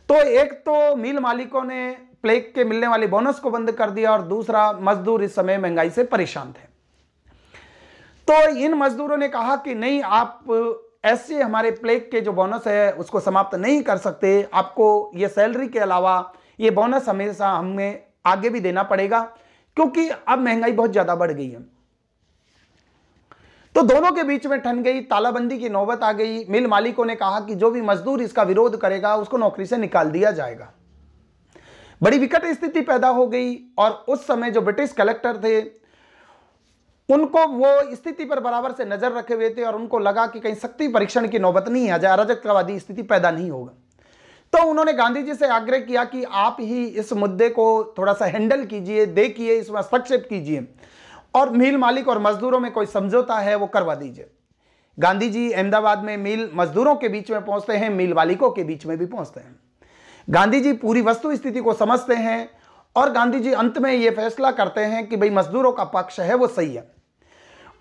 तो एक तो मिल मालिकों ने प्लेग के मिलने वाले बोनस को बंद कर दिया और दूसरा मजदूर इस समय महंगाई से परेशान थे। तो इन मजदूरों ने कहा कि नहीं, आप ऐसे हमारे प्लेग के जो बोनस है उसको समाप्त नहीं कर सकते, आपको ये सैलरी के अलावा ये बोनस हमेशा हमें आगे भी देना पड़ेगा क्योंकि अब महंगाई बहुत ज्यादा बढ़ गई है। तो दोनों के बीच में ठन गई, तालाबंदी की नौबत आ गई। मिल मालिकों ने कहा कि जो भी मजदूर इसका विरोध करेगा उसको नौकरी से निकाल दिया जाएगा। बड़ी विकट स्थिति पैदा हो गई और उस समय जो ब्रिटिश कलेक्टर थे उनको वो स्थिति पर बराबर से नजर रखे हुए थे और उनको लगा कि कहीं शक्ति परीक्षण की नौबत नहीं आ जाए, अराजकतावादी स्थिति पैदा नहीं होगा। तो उन्होंने गांधी जी से आग्रह किया कि आप ही इस मुद्दे को थोड़ा सा हैंडल कीजिए, देखिए, इसमें हस्तक्षेप कीजिए और मिल मालिक और मजदूरों में कोई समझौता है वो करवा दीजिए। गांधी जी अहमदाबाद में मिल मजदूरों के बीच में पहुंचते हैं, मिल मालिकों के बीच में भी पहुंचते हैं। गांधी जी पूरी वस्तु स्थिति को समझते हैं और गांधी जी अंत में ये फैसला करते हैं कि भाई मजदूरों का पक्ष है वो सही है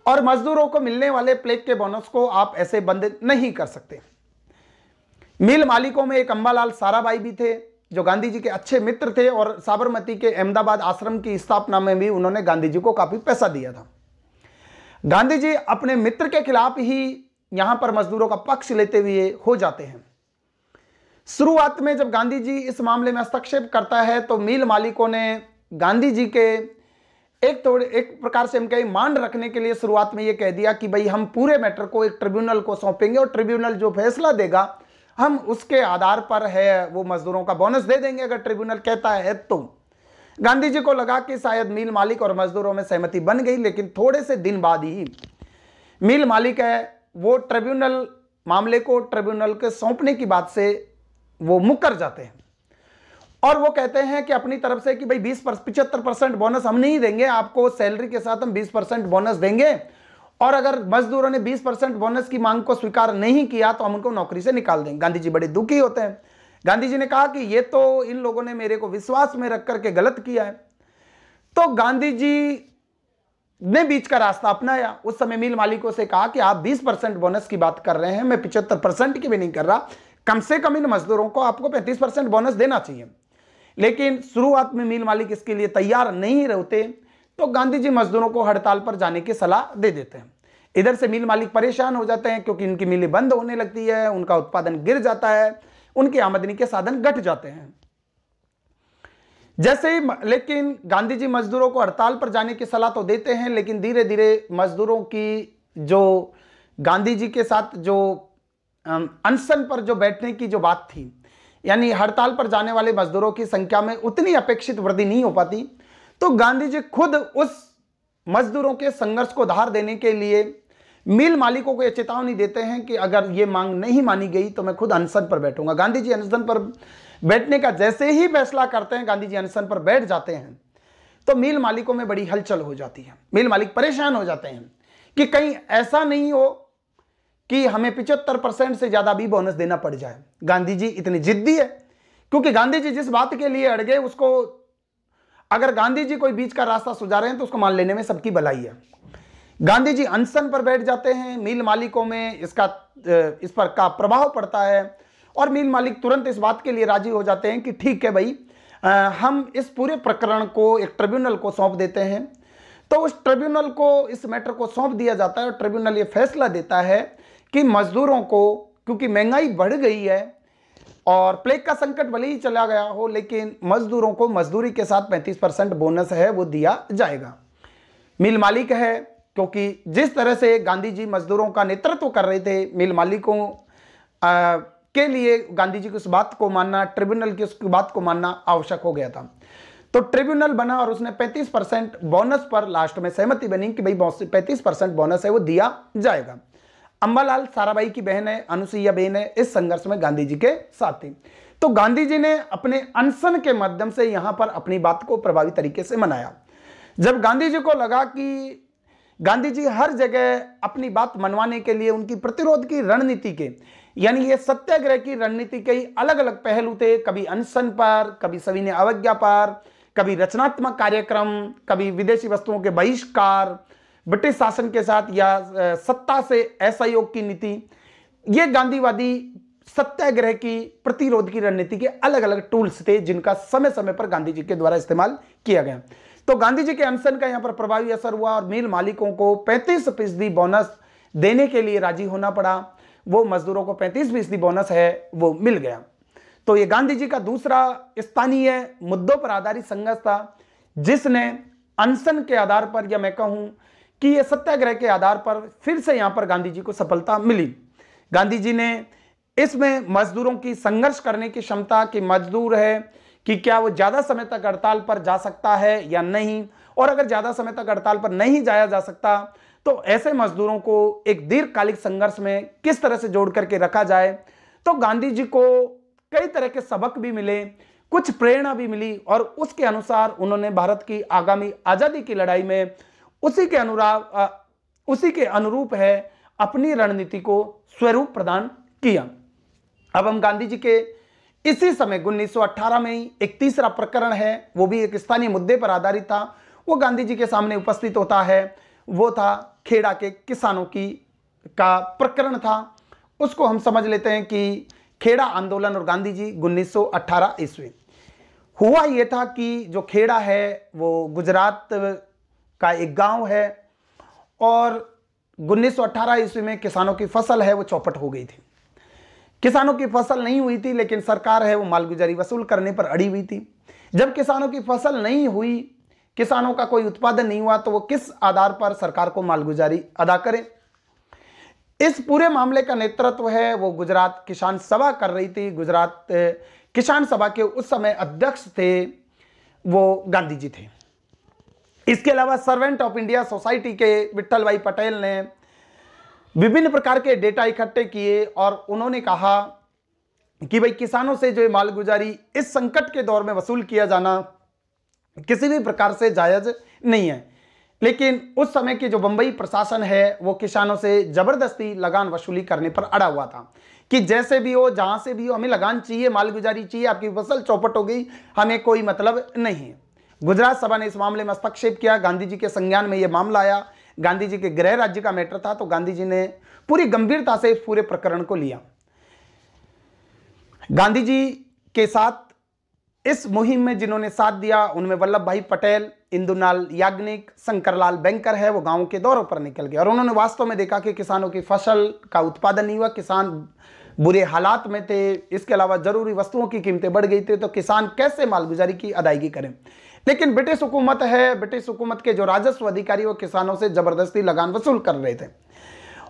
और मजदूरों को मिलने वाले प्लेग के बोनस को आप ऐसे बंद नहीं कर सकते। मिल मालिकों में एक अंबालाल साराभाई भी थे जो गांधी जी के अच्छे मित्र थे और साबरमती के अहमदाबाद आश्रम की स्थापना में भी उन्होंने गांधी जी को काफी पैसा दिया था। गांधी जी अपने मित्र के खिलाफ ही यहां पर मजदूरों का पक्ष लेते हुए हो जाते हैं। शुरुआत में जब गांधी जी इस मामले में हस्तक्षेप करता है तो मिल मालिकों ने गांधी जी के एक प्रकार से हम कहें मान रखने के लिए शुरुआत में यह कह दिया कि भाई हम पूरे मैटर को एक ट्रिब्यूनल को सौंपेंगे और ट्रिब्यूनल जो फैसला देगा हम उसके आधार पर है वो मजदूरों का बोनस दे देंगे अगर ट्रिब्यूनल कहता है तो। गांधी जी को लगा कि शायद मिल मालिक और मजदूरों में सहमति बन गई, लेकिन थोड़े से दिन बाद ही मिल मालिक है वो ट्रिब्यूनल मामले को ट्रिब्यूनल के सौंपने की बात से वो मुकर जाते हैं और वो कहते हैं कि अपनी तरफ से कि भाई 75% बोनस हम नहीं देंगे आपको, सैलरी के साथ हम 20% बोनस देंगे और अगर मजदूरों ने 20% बोनस की मांग को स्वीकार नहीं किया तो हम उनको नौकरी से निकाल देंगे। गांधी जी बड़े दुखी होते हैं। गांधी जी ने कहा कि ये तो इन लोगों ने मेरे को विश्वास में रख करके गलत किया है। तो गांधी जी ने बीच का रास्ता अपनाया। उस समय मिल मालिकों से कहा कि आप 20% बोनस की बात कर रहे हैं, मैं 75% की भी नहीं कर रहा, कम से कम इन मजदूरों को आपको 35% बोनस देना चाहिए। लेकिन शुरुआत में मिल मालिक इसके लिए तैयार नहीं रहते तो गांधी जी मजदूरों को हड़ताल पर जाने की सलाह दे देते हैं। इधर से मिल मालिक परेशान हो जाते हैं क्योंकि इनकी मिलें बंद होने लगती है, उनका उत्पादन गिर जाता है, उनकी आमदनी के साधन घट जाते हैं। जैसे ही लेकिन गांधी जी मजदूरों को हड़ताल पर जाने की सलाह तो देते हैं, लेकिन धीरे धीरे मजदूरों की जो गांधी जी के साथ जो अनशन पर जो बैठने की जो बात थी, यानी हड़ताल पर जाने वाले मजदूरों की संख्या में उतनी अपेक्षित वृद्धि नहीं हो पाती, तो गांधी जी खुद उस मजदूरों के संघर्ष को धार देने के लिए मिल मालिकों को यह चेतावनी देते हैं कि अगर ये मांग नहीं मानी गई तो मैं खुद अनशन पर बैठूंगा। गांधी जी अनशन पर बैठने का जैसे ही फैसला करते हैं, गांधी जी अनशन पर बैठ जाते हैं तो मिल मालिकों में बड़ी हलचल हो जाती है। मिल मालिक परेशान हो जाते हैं कि कहीं ऐसा नहीं हो कि हमें 75% से ज्यादा भी बोनस देना पड़ जाए। गांधी जी इतनी जिद्दी है क्योंकि गांधी जी जिस बात के लिए अड़ गए उसको अगर गांधी जी कोई बीच का रास्ता सुझा रहे हैं तो उसको मान लेने में सबकी भलाई है। गांधी जी अनशन पर बैठ जाते हैं। मिल मालिकों में इस पर का प्रभाव पड़ता है और मिल मालिक तुरंत इस बात के लिए राजी हो जाते हैं कि ठीक है भाई, हम इस पूरे प्रकरण को एक ट्रिब्यूनल को सौंप देते हैं। तो उस ट्रिब्यूनल को इस मैटर को सौंप दिया जाता है और ट्रिब्यूनल ये फैसला देता है कि मजदूरों को, क्योंकि महंगाई बढ़ गई है और प्लेग का संकट भले ही चला गया हो, लेकिन मजदूरों को मजदूरी के साथ 35% बोनस है वो दिया जाएगा। मिल मालिक है क्योंकि जिस तरह से गांधी जी मजदूरों का नेतृत्व कर रहे थे, मिल मालिकों के लिए गांधी जी की उस बात को मानना, ट्रिब्यूनल की उस बात को मानना आवश्यक हो गया था। तो ट्रिब्यूनल बना और उसने 35% बोनस पर लास्ट में सहमति बनी कि भाई 35% बोनस है वो दिया जाएगा। अंबालाल साराभाई की बहन है, अनुसुईया बहन है, इस संघर्ष में गांधी जी के साथ थी। तो गांधी जी ने अपने अनशन के माध्यम से यहां पर अपनी बात को प्रभावी तरीके से मनाया। जब गांधी जी को लगा कि गांधी जी हर जगह अपनी बात मनवाने के लिए उनकी प्रतिरोध की रणनीति के, यानी ये सत्याग्रह की रणनीति के अलग अलग पहलू थे, कभी अनशन पर, कभी सविनय अवज्ञा पर, कभी रचनात्मक कार्यक्रम, कभी विदेशी वस्तुओं के बहिष्कार, ब्रिटिश शासन के साथ या सत्ता से असहयोग की नीति, ये गांधीवादी सत्याग्रह की प्रतिरोध की रणनीति के अलग अलग टूल्स थे जिनका समय समय पर गांधी जी के द्वारा इस्तेमाल किया गया। तो गांधी जी के अनशन का यहां पर प्रभावी असर हुआ और मिल मालिकों को 35% बोनस देने के लिए राजी होना पड़ा। वो मजदूरों को 35% बोनस है वो मिल गया। तो ये गांधी जी का दूसरा स्थानीय मुद्दों पर आधारित संघर्ष था जिसने अनशन के आधार पर, या मैं कहूं कि ये सत्याग्रह के आधार पर फिर से यहां पर गांधी जी को सफलता मिली। गांधी जी ने इसमें मजदूरों की संघर्ष करने की क्षमता, कि मजदूर है कि क्या वो ज्यादा समय तक हड़ताल पर जा सकता है या नहीं, और अगर ज्यादा समय तक हड़ताल पर नहीं जाया जा सकता तो ऐसे मजदूरों को एक दीर्घकालिक संघर्ष में किस तरह से जोड़ करके रखा जाए। तो गांधी जी को कई तरह के सबक भी मिले, कुछ प्रेरणा भी मिली और उसके अनुसार उन्होंने भारत की आगामी आजादी की लड़ाई में उसी के अनुरूप है अपनी रणनीति को स्वरूप प्रदान किया। अब हम गांधी जी के इसी समय 1918 में ही एक तीसरा प्रकरण है, वो भी एक स्थानीय मुद्दे पर आधारित था, वो गांधी जी के सामने उपस्थित होता है। वो था खेड़ा के किसानों की का प्रकरण था, उसको हम समझ लेते हैं कि खेड़ा आंदोलन और गांधी जी 1918 ईस्वी। हुआ ये था कि जो खेड़ा है वो गुजरात का एक गांव है और 1918 ईस्वी में किसानों की फसल है वो चौपट हो गई थी। किसानों की फसल नहीं हुई थी, लेकिन सरकार है वो मालगुजारी वसूल करने पर अड़ी हुई थी। जब किसानों की फसल नहीं हुई, किसानों का कोई उत्पादन नहीं हुआ, तो वो किस आधार पर सरकार को मालगुजारी अदा करें। इस पूरे मामले का नेतृत्व है वो गुजरात किसान सभा कर रही थी। गुजरात किसान सभा के उस समय अध्यक्ष थे वो गांधी जी थे। इसके अलावा सर्वेंट ऑफ इंडिया सोसाइटी के विट्ठल भाई पटेल ने विभिन्न प्रकार के डेटा इकट्ठे किए और उन्होंने कहा कि भाई किसानों से जो मालगुजारी इस संकट के दौर में वसूल किया जाना किसी भी प्रकार से जायज नहीं है। लेकिन उस समय की जो बंबई प्रशासन है वो किसानों से जबरदस्ती लगान वसूली करने पर अड़ा हुआ था कि जैसे भी हो, जहां से भी हो, हमें लगान चाहिए, मालगुजारी चाहिए, आपकी फसल चौपट हो गई, हमें कोई मतलब नहीं है। गुजरात सभा ने इस मामले में हस्तक्षेप किया। गांधी जी के संज्ञान में यह मामला आया। गांधी जी के गृह राज्य का मैटर था, तो गांधी जी ने पूरी गंभीरता से इस पूरे प्रकरण को लिया। गांधी जी के साथ इस मुहिम में जिन्होंने साथ दिया उनमें वल्लभ भाई पटेल, इंदुलाल याग्निक, शंकरलाल बैंकर है, वो गांव के दौरों पर निकल गए और उन्होंने वास्तव में देखा कि किसानों की फसल का उत्पादन नहीं हुआ, किसान बुरे हालात में थे। इसके अलावा जरूरी वस्तुओं की कीमतें बढ़ गई थी, तो किसान कैसे मालगुजारी की अदायगी करें। लेकिन ब्रिटिश हुकूमत है, ब्रिटिश हुकूमत के जो राजस्व अधिकारी वो किसानों से जबरदस्ती लगान वसूल कर रहे थे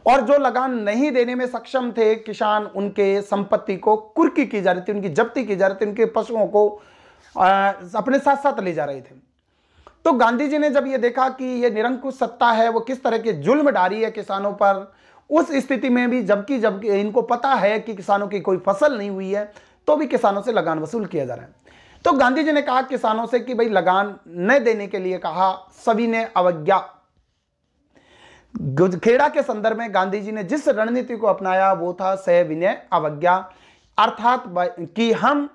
और जो लगान नहीं देने में सक्षम थे किसान, उनके संपत्ति को कुर्की की जा रही थी, उनकी जब्ती की जा रही थी, उनके पशुओं को अपने साथ साथ ले जा रहे थे। तो गांधी जी ने जब ये देखा कि ये निरंकुश सत्ता है वो किस तरह के जुल्म डारी है किसानों पर, उस स्थिति में भी जबकि इनको पता है कि किसानों की कोई फसल नहीं हुई है तो भी किसानों से लगान वसूल किया जा रहा है, तो गांधी जी ने कहा किसानों से कि भाई लगान न देने के लिए कहा। सभी ने अवज्ञा। खेड़ा के संदर्भ में गांधी जी ने जिस रणनीति को अपनाया वो था सविनय अवज्ञा, अर्थात कि हम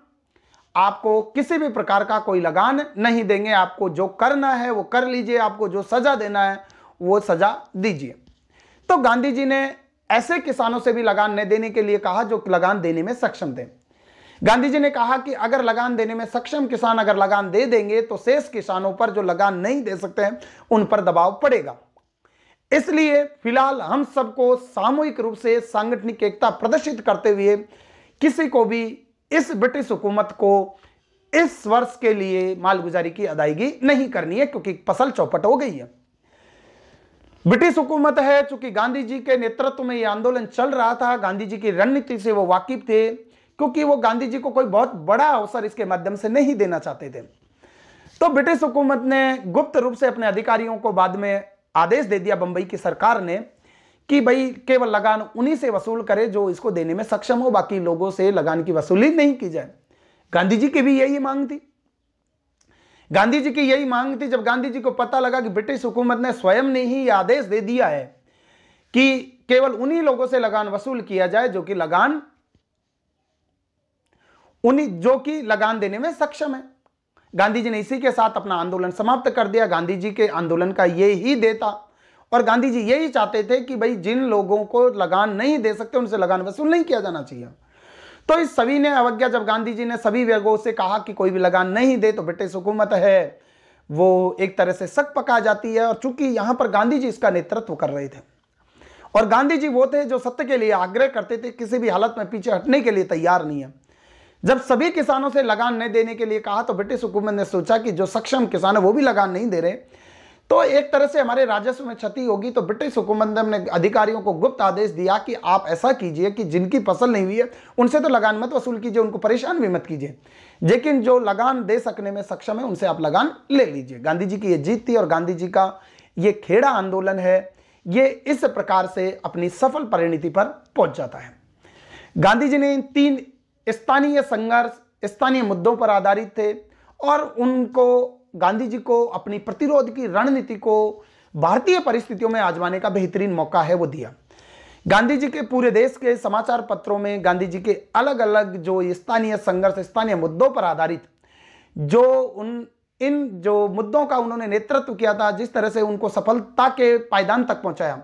आपको किसी भी प्रकार का कोई लगान नहीं देंगे, आपको जो करना है वो कर लीजिए, आपको जो सजा देना है वो सजा दीजिए। तो गांधी जी ने ऐसे किसानों से भी लगान न देने के लिए कहा जो लगान देने में सक्षम थे। गांधी जी ने कहा कि अगर लगान देने में सक्षम किसान अगर लगान दे देंगे तो शेष किसानों पर जो लगान नहीं दे सकते हैं उन पर दबाव पड़ेगा। इसलिए फिलहाल हम सबको सामूहिक रूप से सांगठनिक एकता प्रदर्शित करते हुए किसी को भी इस ब्रिटिश हुकूमत को इस वर्ष के लिए मालगुजारी की अदायगी नहीं करनी है, क्योंकि फसल चौपट हो गई है। ब्रिटिश हुकूमत है, चूंकि गांधी जी के नेतृत्व में यह आंदोलन चल रहा था, गांधी जी की रणनीति से वो वाकिफ थे, क्योंकि वो गांधी जी को कोई बहुत बड़ा अवसर इसके माध्यम से नहीं देना चाहते थे। तो ब्रिटिश हुकूमत ने गुप्त रूप से अपने अधिकारियों को बाद में आदेश दे दिया बंबई की सरकार ने कि भाई केवल लगान उन्हीं से वसूल करे जो इसको देने में सक्षम हो, बाकी लोगों से लगान की वसूली नहीं की जाए। गांधी जी की भी यही मांग थी। गांधी जी की यही मांग थी। जब गांधी जी को पता लगा कि ब्रिटिश हुकूमत ने स्वयं ने ही यह आदेश दे दिया है कि केवल उन्हीं लोगों से लगान वसूल किया जाए जो कि लगान देने में सक्षम है, गांधी जी ने इसी के साथ अपना आंदोलन समाप्त कर दिया। गांधी जी के आंदोलन का ये ही ध्येय था और गांधी जी यही चाहते थे कि भाई जिन लोगों को लगान नहीं दे सकते उनसे लगान वसूल नहीं किया जाना चाहिए। तो इस सभी ने अवज्ञा, जब गांधी जी ने सभी वर्गों से कहा कि कोई भी लगान नहीं दे तो ब्रिटिश हुकूमत है वो एक तरह से शक पका जाती है। और चूंकि यहां पर गांधी जी इसका नेतृत्व कर रहे थे और गांधी जी वो थे जो सत्य के लिए आग्रह करते थे, किसी भी हालत में पीछे हटने के लिए तैयार नहीं है। जब सभी किसानों से लगान नहीं देने के लिए कहा तो ब्रिटिश हुकूमत ने सोचा कि जो सक्षम किसान है वो भी लगान नहीं दे रहे तो एक तरह से हमारे राजस्व में क्षति होगी। तो ब्रिटिश हुकूमत ने अपने अधिकारियों को गुप्त आदेश दिया कि आप ऐसा कीजिए कि जिनकी फसल नहीं हुई है उनसे तो लगान मत वसूल कीजिए, उनको परेशान भी मत कीजिए, लेकिन जो लगान दे सकने में सक्षम है उनसे आप लगान ले लीजिए। गांधी जी की ये जीत थी और गांधी जी का ये खेड़ा आंदोलन है ये इस प्रकार से अपनी सफल परिणति पर पहुंच जाता है। गांधी जी ने इन 3 स्थानीय संघर्ष स्थानीय मुद्दों पर आधारित थे और उनको गांधी जी को अपनी प्रतिरोध की रणनीति को भारतीय परिस्थितियों में आजमाने का बेहतरीन मौका है वो दिया। गांधी जी के पूरे देश के समाचार पत्रों में गांधी जी के अलग अलग जो स्थानीय संघर्ष स्थानीय मुद्दों पर आधारित जो उन इन जो मुद्दों का उन्होंने नेतृत्व किया था, जिस तरह से उनको सफलता के पायदान तक पहुंचाया,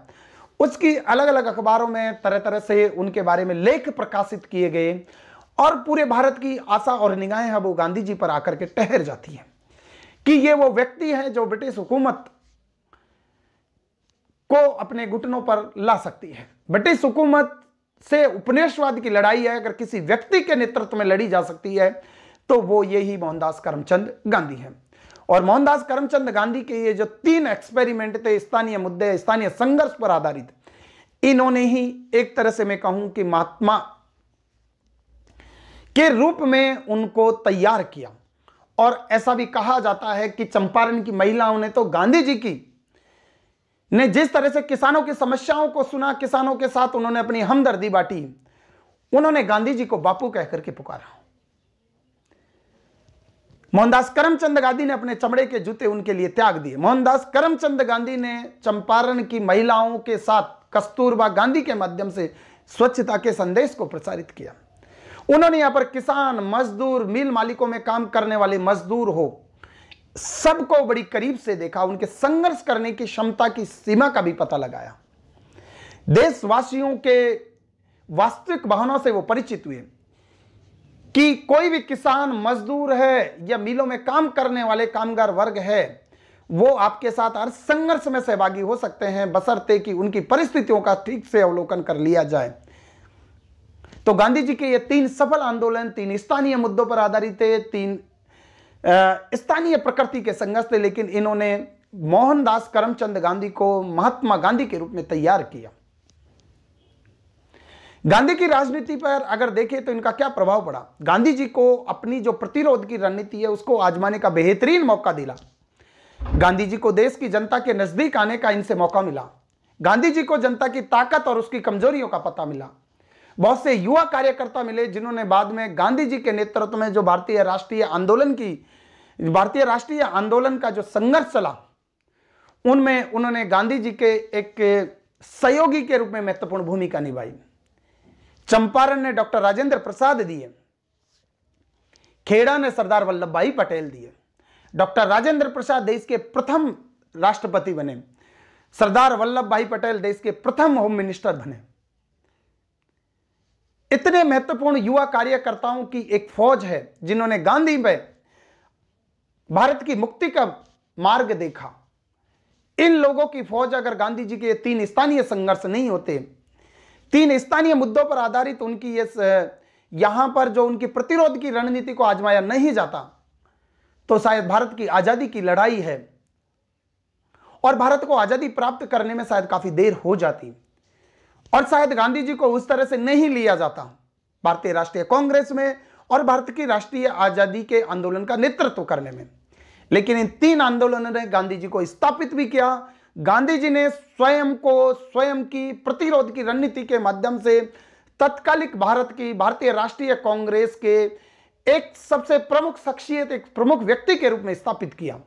उसकी अलग अलग अखबारों में तरह तरह से उनके बारे में लेख प्रकाशित किए गए और पूरे भारत की आशा और निगाहें अब वो गांधी जी पर आकर के ठहर जाती है कि ये वो व्यक्ति हैं जो ब्रिटिश हुकूमत को अपने घुटनों पर ला सकती है। ब्रिटिश हुकूमत से उपनिवेशवाद की लड़ाई है, अगर किसी व्यक्ति के नेतृत्व में लड़ी जा सकती है तो वो यही मोहनदास करमचंद गांधी हैं। और मोहनदास करमचंद गांधी के ये जो 3 एक्सपेरिमेंट थे स्थानीय मुद्दे, स्थानीय संघर्ष पर आधारित, इन्होंने ही एक तरह से मैं कहूं कि महात्मा के रूप में उनको तैयार किया। और ऐसा भी कहा जाता है कि चंपारण की महिलाओं ने तो गांधी जी की ने जिस तरह से किसानों की समस्याओं को सुना, किसानों के साथ उन्होंने अपनी हमदर्दी बांटी, उन्होंने गांधी जी को बापू कहकर के पुकारा। मोहनदास करमचंद गांधी ने अपने चमड़े के जूते उनके लिए त्याग दिए। मोहनदास करमचंद गांधी ने चंपारण की महिलाओं के साथ कस्तूरबा गांधी के माध्यम से स्वच्छता के संदेश को प्रसारित किया। उन्होंने यहां पर किसान, मजदूर, मिल मालिकों में काम करने वाले मजदूर हो, सबको बड़ी करीब से देखा, उनके संघर्ष करने की क्षमता की सीमा का भी पता लगाया। देशवासियों के वास्तविक भावनाओं से वो परिचित हुए कि कोई भी किसान, मजदूर है या मिलों में काम करने वाले कामगार वर्ग है, वो आपके साथ हर संघर्ष में सहभागी हो सकते हैं, बशर्ते कि उनकी परिस्थितियों का ठीक से अवलोकन कर लिया जाए। तो गांधी जी के ये 3 सफल आंदोलन 3 स्थानीय मुद्दों पर आधारित थे, 3 स्थानीय प्रकृति के संघर्ष थे, लेकिन इन्होंने मोहनदास करमचंद गांधी को महात्मा गांधी के रूप में तैयार किया। गांधी की राजनीति पर अगर देखें तो इनका क्या प्रभाव पड़ा। गांधी जी को अपनी जो प्रतिरोध की रणनीति है उसको आजमाने का बेहतरीन मौका दिला। गांधी जी को देश की जनता के नजदीक आने का इनसे मौका मिला। गांधी जी को जनता की ताकत और उसकी कमजोरियों का पता मिला। बहुत से युवा कार्यकर्ता मिले जिन्होंने बाद में गांधी जी के नेतृत्व में जो भारतीय राष्ट्रीय आंदोलन का जो संघर्ष चला, उनमें उन्होंने गांधी जी के एक सहयोगी के रूप में महत्वपूर्ण भूमिका निभाई। चंपारण ने डॉक्टर राजेंद्र प्रसाद दिए, खेड़ा ने सरदार वल्लभ भाई पटेल दिए। डॉक्टर राजेंद्र प्रसाद देश के प्रथम राष्ट्रपति बने, सरदार वल्लभ भाई पटेल देश के प्रथम होम मिनिस्टर बने। इतने महत्वपूर्ण युवा कार्यकर्ताओं की एक फौज है जिन्होंने गांधी में भारत की मुक्ति का मार्ग देखा। इन लोगों की फौज अगर गांधी जी के 3 स्थानीय संघर्ष नहीं होते, 3 स्थानीय मुद्दों पर आधारित उनकी यहां पर जो उनकी प्रतिरोध की रणनीति को आजमाया नहीं जाता, तो शायद भारत की आजादी की लड़ाई है और भारत को आजादी प्राप्त करने में शायद काफी देर हो जाती और शायद गांधी जी को उस तरह से नहीं लिया जाता भारतीय राष्ट्रीय कांग्रेस में और भारत की राष्ट्रीय आजादी के आंदोलन का नेतृत्व करने में। लेकिन इन 3 आंदोलनों ने गांधी जी को स्थापित भी किया। गांधी जी ने स्वयं की प्रतिरोध की रणनीति के माध्यम से तत्कालिक भारत की भारतीय राष्ट्रीय कांग्रेस के एक सबसे प्रमुख शख्सियत, एक प्रमुख व्यक्ति के रूप में स्थापित किया,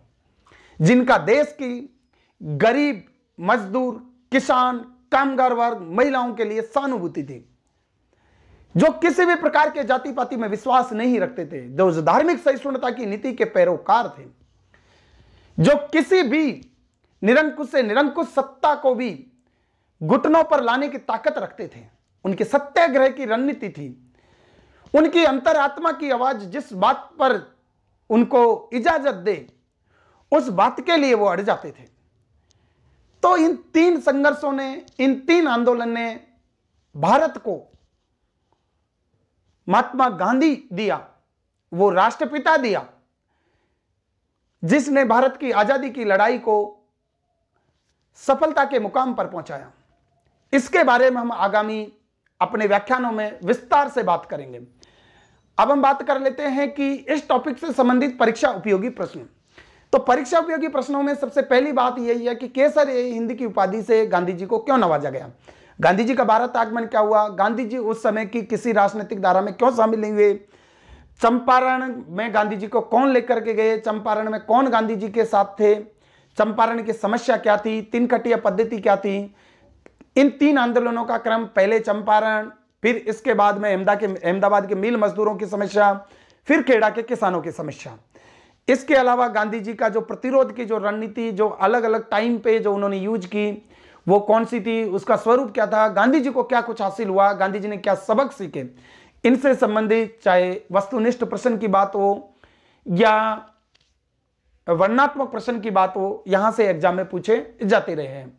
जिनका देश की गरीब, मजदूर, किसान, कामगार वर्ग, महिलाओं के लिए सहानुभूति थी, जो किसी भी प्रकार के जाति पाति में विश्वास नहीं रखते थे, जो धार्मिक सहिष्णुता की नीति के पैरोकार थे, जो किसी भी निरंकुश से निरंकुश सत्ता को भी घुटनों पर लाने की ताकत रखते थे। उनके सत्याग्रह की रणनीति थी। उनकी अंतरात्मा की आवाज जिस बात पर उनको इजाजत दे, उस बात के लिए वो अड़ जाते थे। तो इन 3 संघर्षों ने, इन 3 आंदोलन ने भारत को महात्मा गांधी दिया, वो राष्ट्रपिता दिया जिसने भारत की आजादी की लड़ाई को सफलता के मुकाम पर पहुंचाया। इसके बारे में हम आगामी अपने व्याख्यानों में विस्तार से बात करेंगे। अब हम बात कर लेते हैं कि इस टॉपिक से संबंधित परीक्षा उपयोगी प्रश्न। तो परीक्षा उपयोगी प्रश्नों में सबसे पहली बात यही है कि केसर-ए-हिंद की उपाधि से गांधी जी को क्यों नवाजा गया, गांधी जी का भारत आगमन क्या हुआ, गांधी जी उस समय की किसी राजनीतिक धारा में क्यों शामिल नहीं हुए, चंपारण में गांधी जी को कौन लेकर के गए, चंपारण में कौन गांधी जी के साथ थे, चंपारण की समस्या क्या थी, 3 कटिया पद्धति क्या थी। इन 3 आंदोलनों का क्रम, पहले चंपारण, फिर इसके बाद में अहमदाबाद के मिल मजदूरों की समस्या, फिर खेड़ा के किसानों की समस्या। इसके अलावा गांधी जी का जो प्रतिरोध की जो रणनीति, जो अलग अलग टाइम पे जो उन्होंने यूज की, वो कौन सी थी, उसका स्वरूप क्या था, गांधी जी को क्या कुछ हासिल हुआ, गांधी जी ने क्या सबक सीखे, इनसे संबंधित चाहे वस्तुनिष्ठ प्रश्न की बात हो या वर्णनात्मक प्रश्न की बात हो, यहां से एग्जाम में पूछे जाते रहे हैं।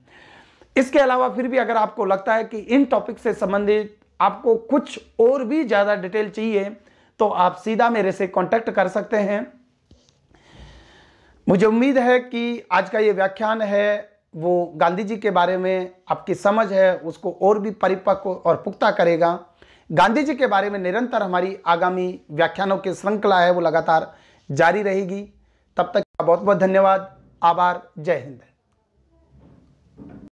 इसके अलावा फिर भी अगर आपको लगता है कि इन टॉपिक से संबंधित आपको कुछ और भी ज्यादा डिटेल चाहिए तो आप सीधा मेरे से कांटेक्ट कर सकते हैं। मुझे उम्मीद है कि आज का ये व्याख्यान है वो गांधी जी के बारे में आपकी समझ है उसको और भी परिपक्व और पुख्ता करेगा। गांधी जी के बारे में निरंतर हमारी आगामी व्याख्यानों की श्रृंखला है वो लगातार जारी रहेगी। तब तक बहुत बहुत धन्यवाद, आभार, जय हिंद।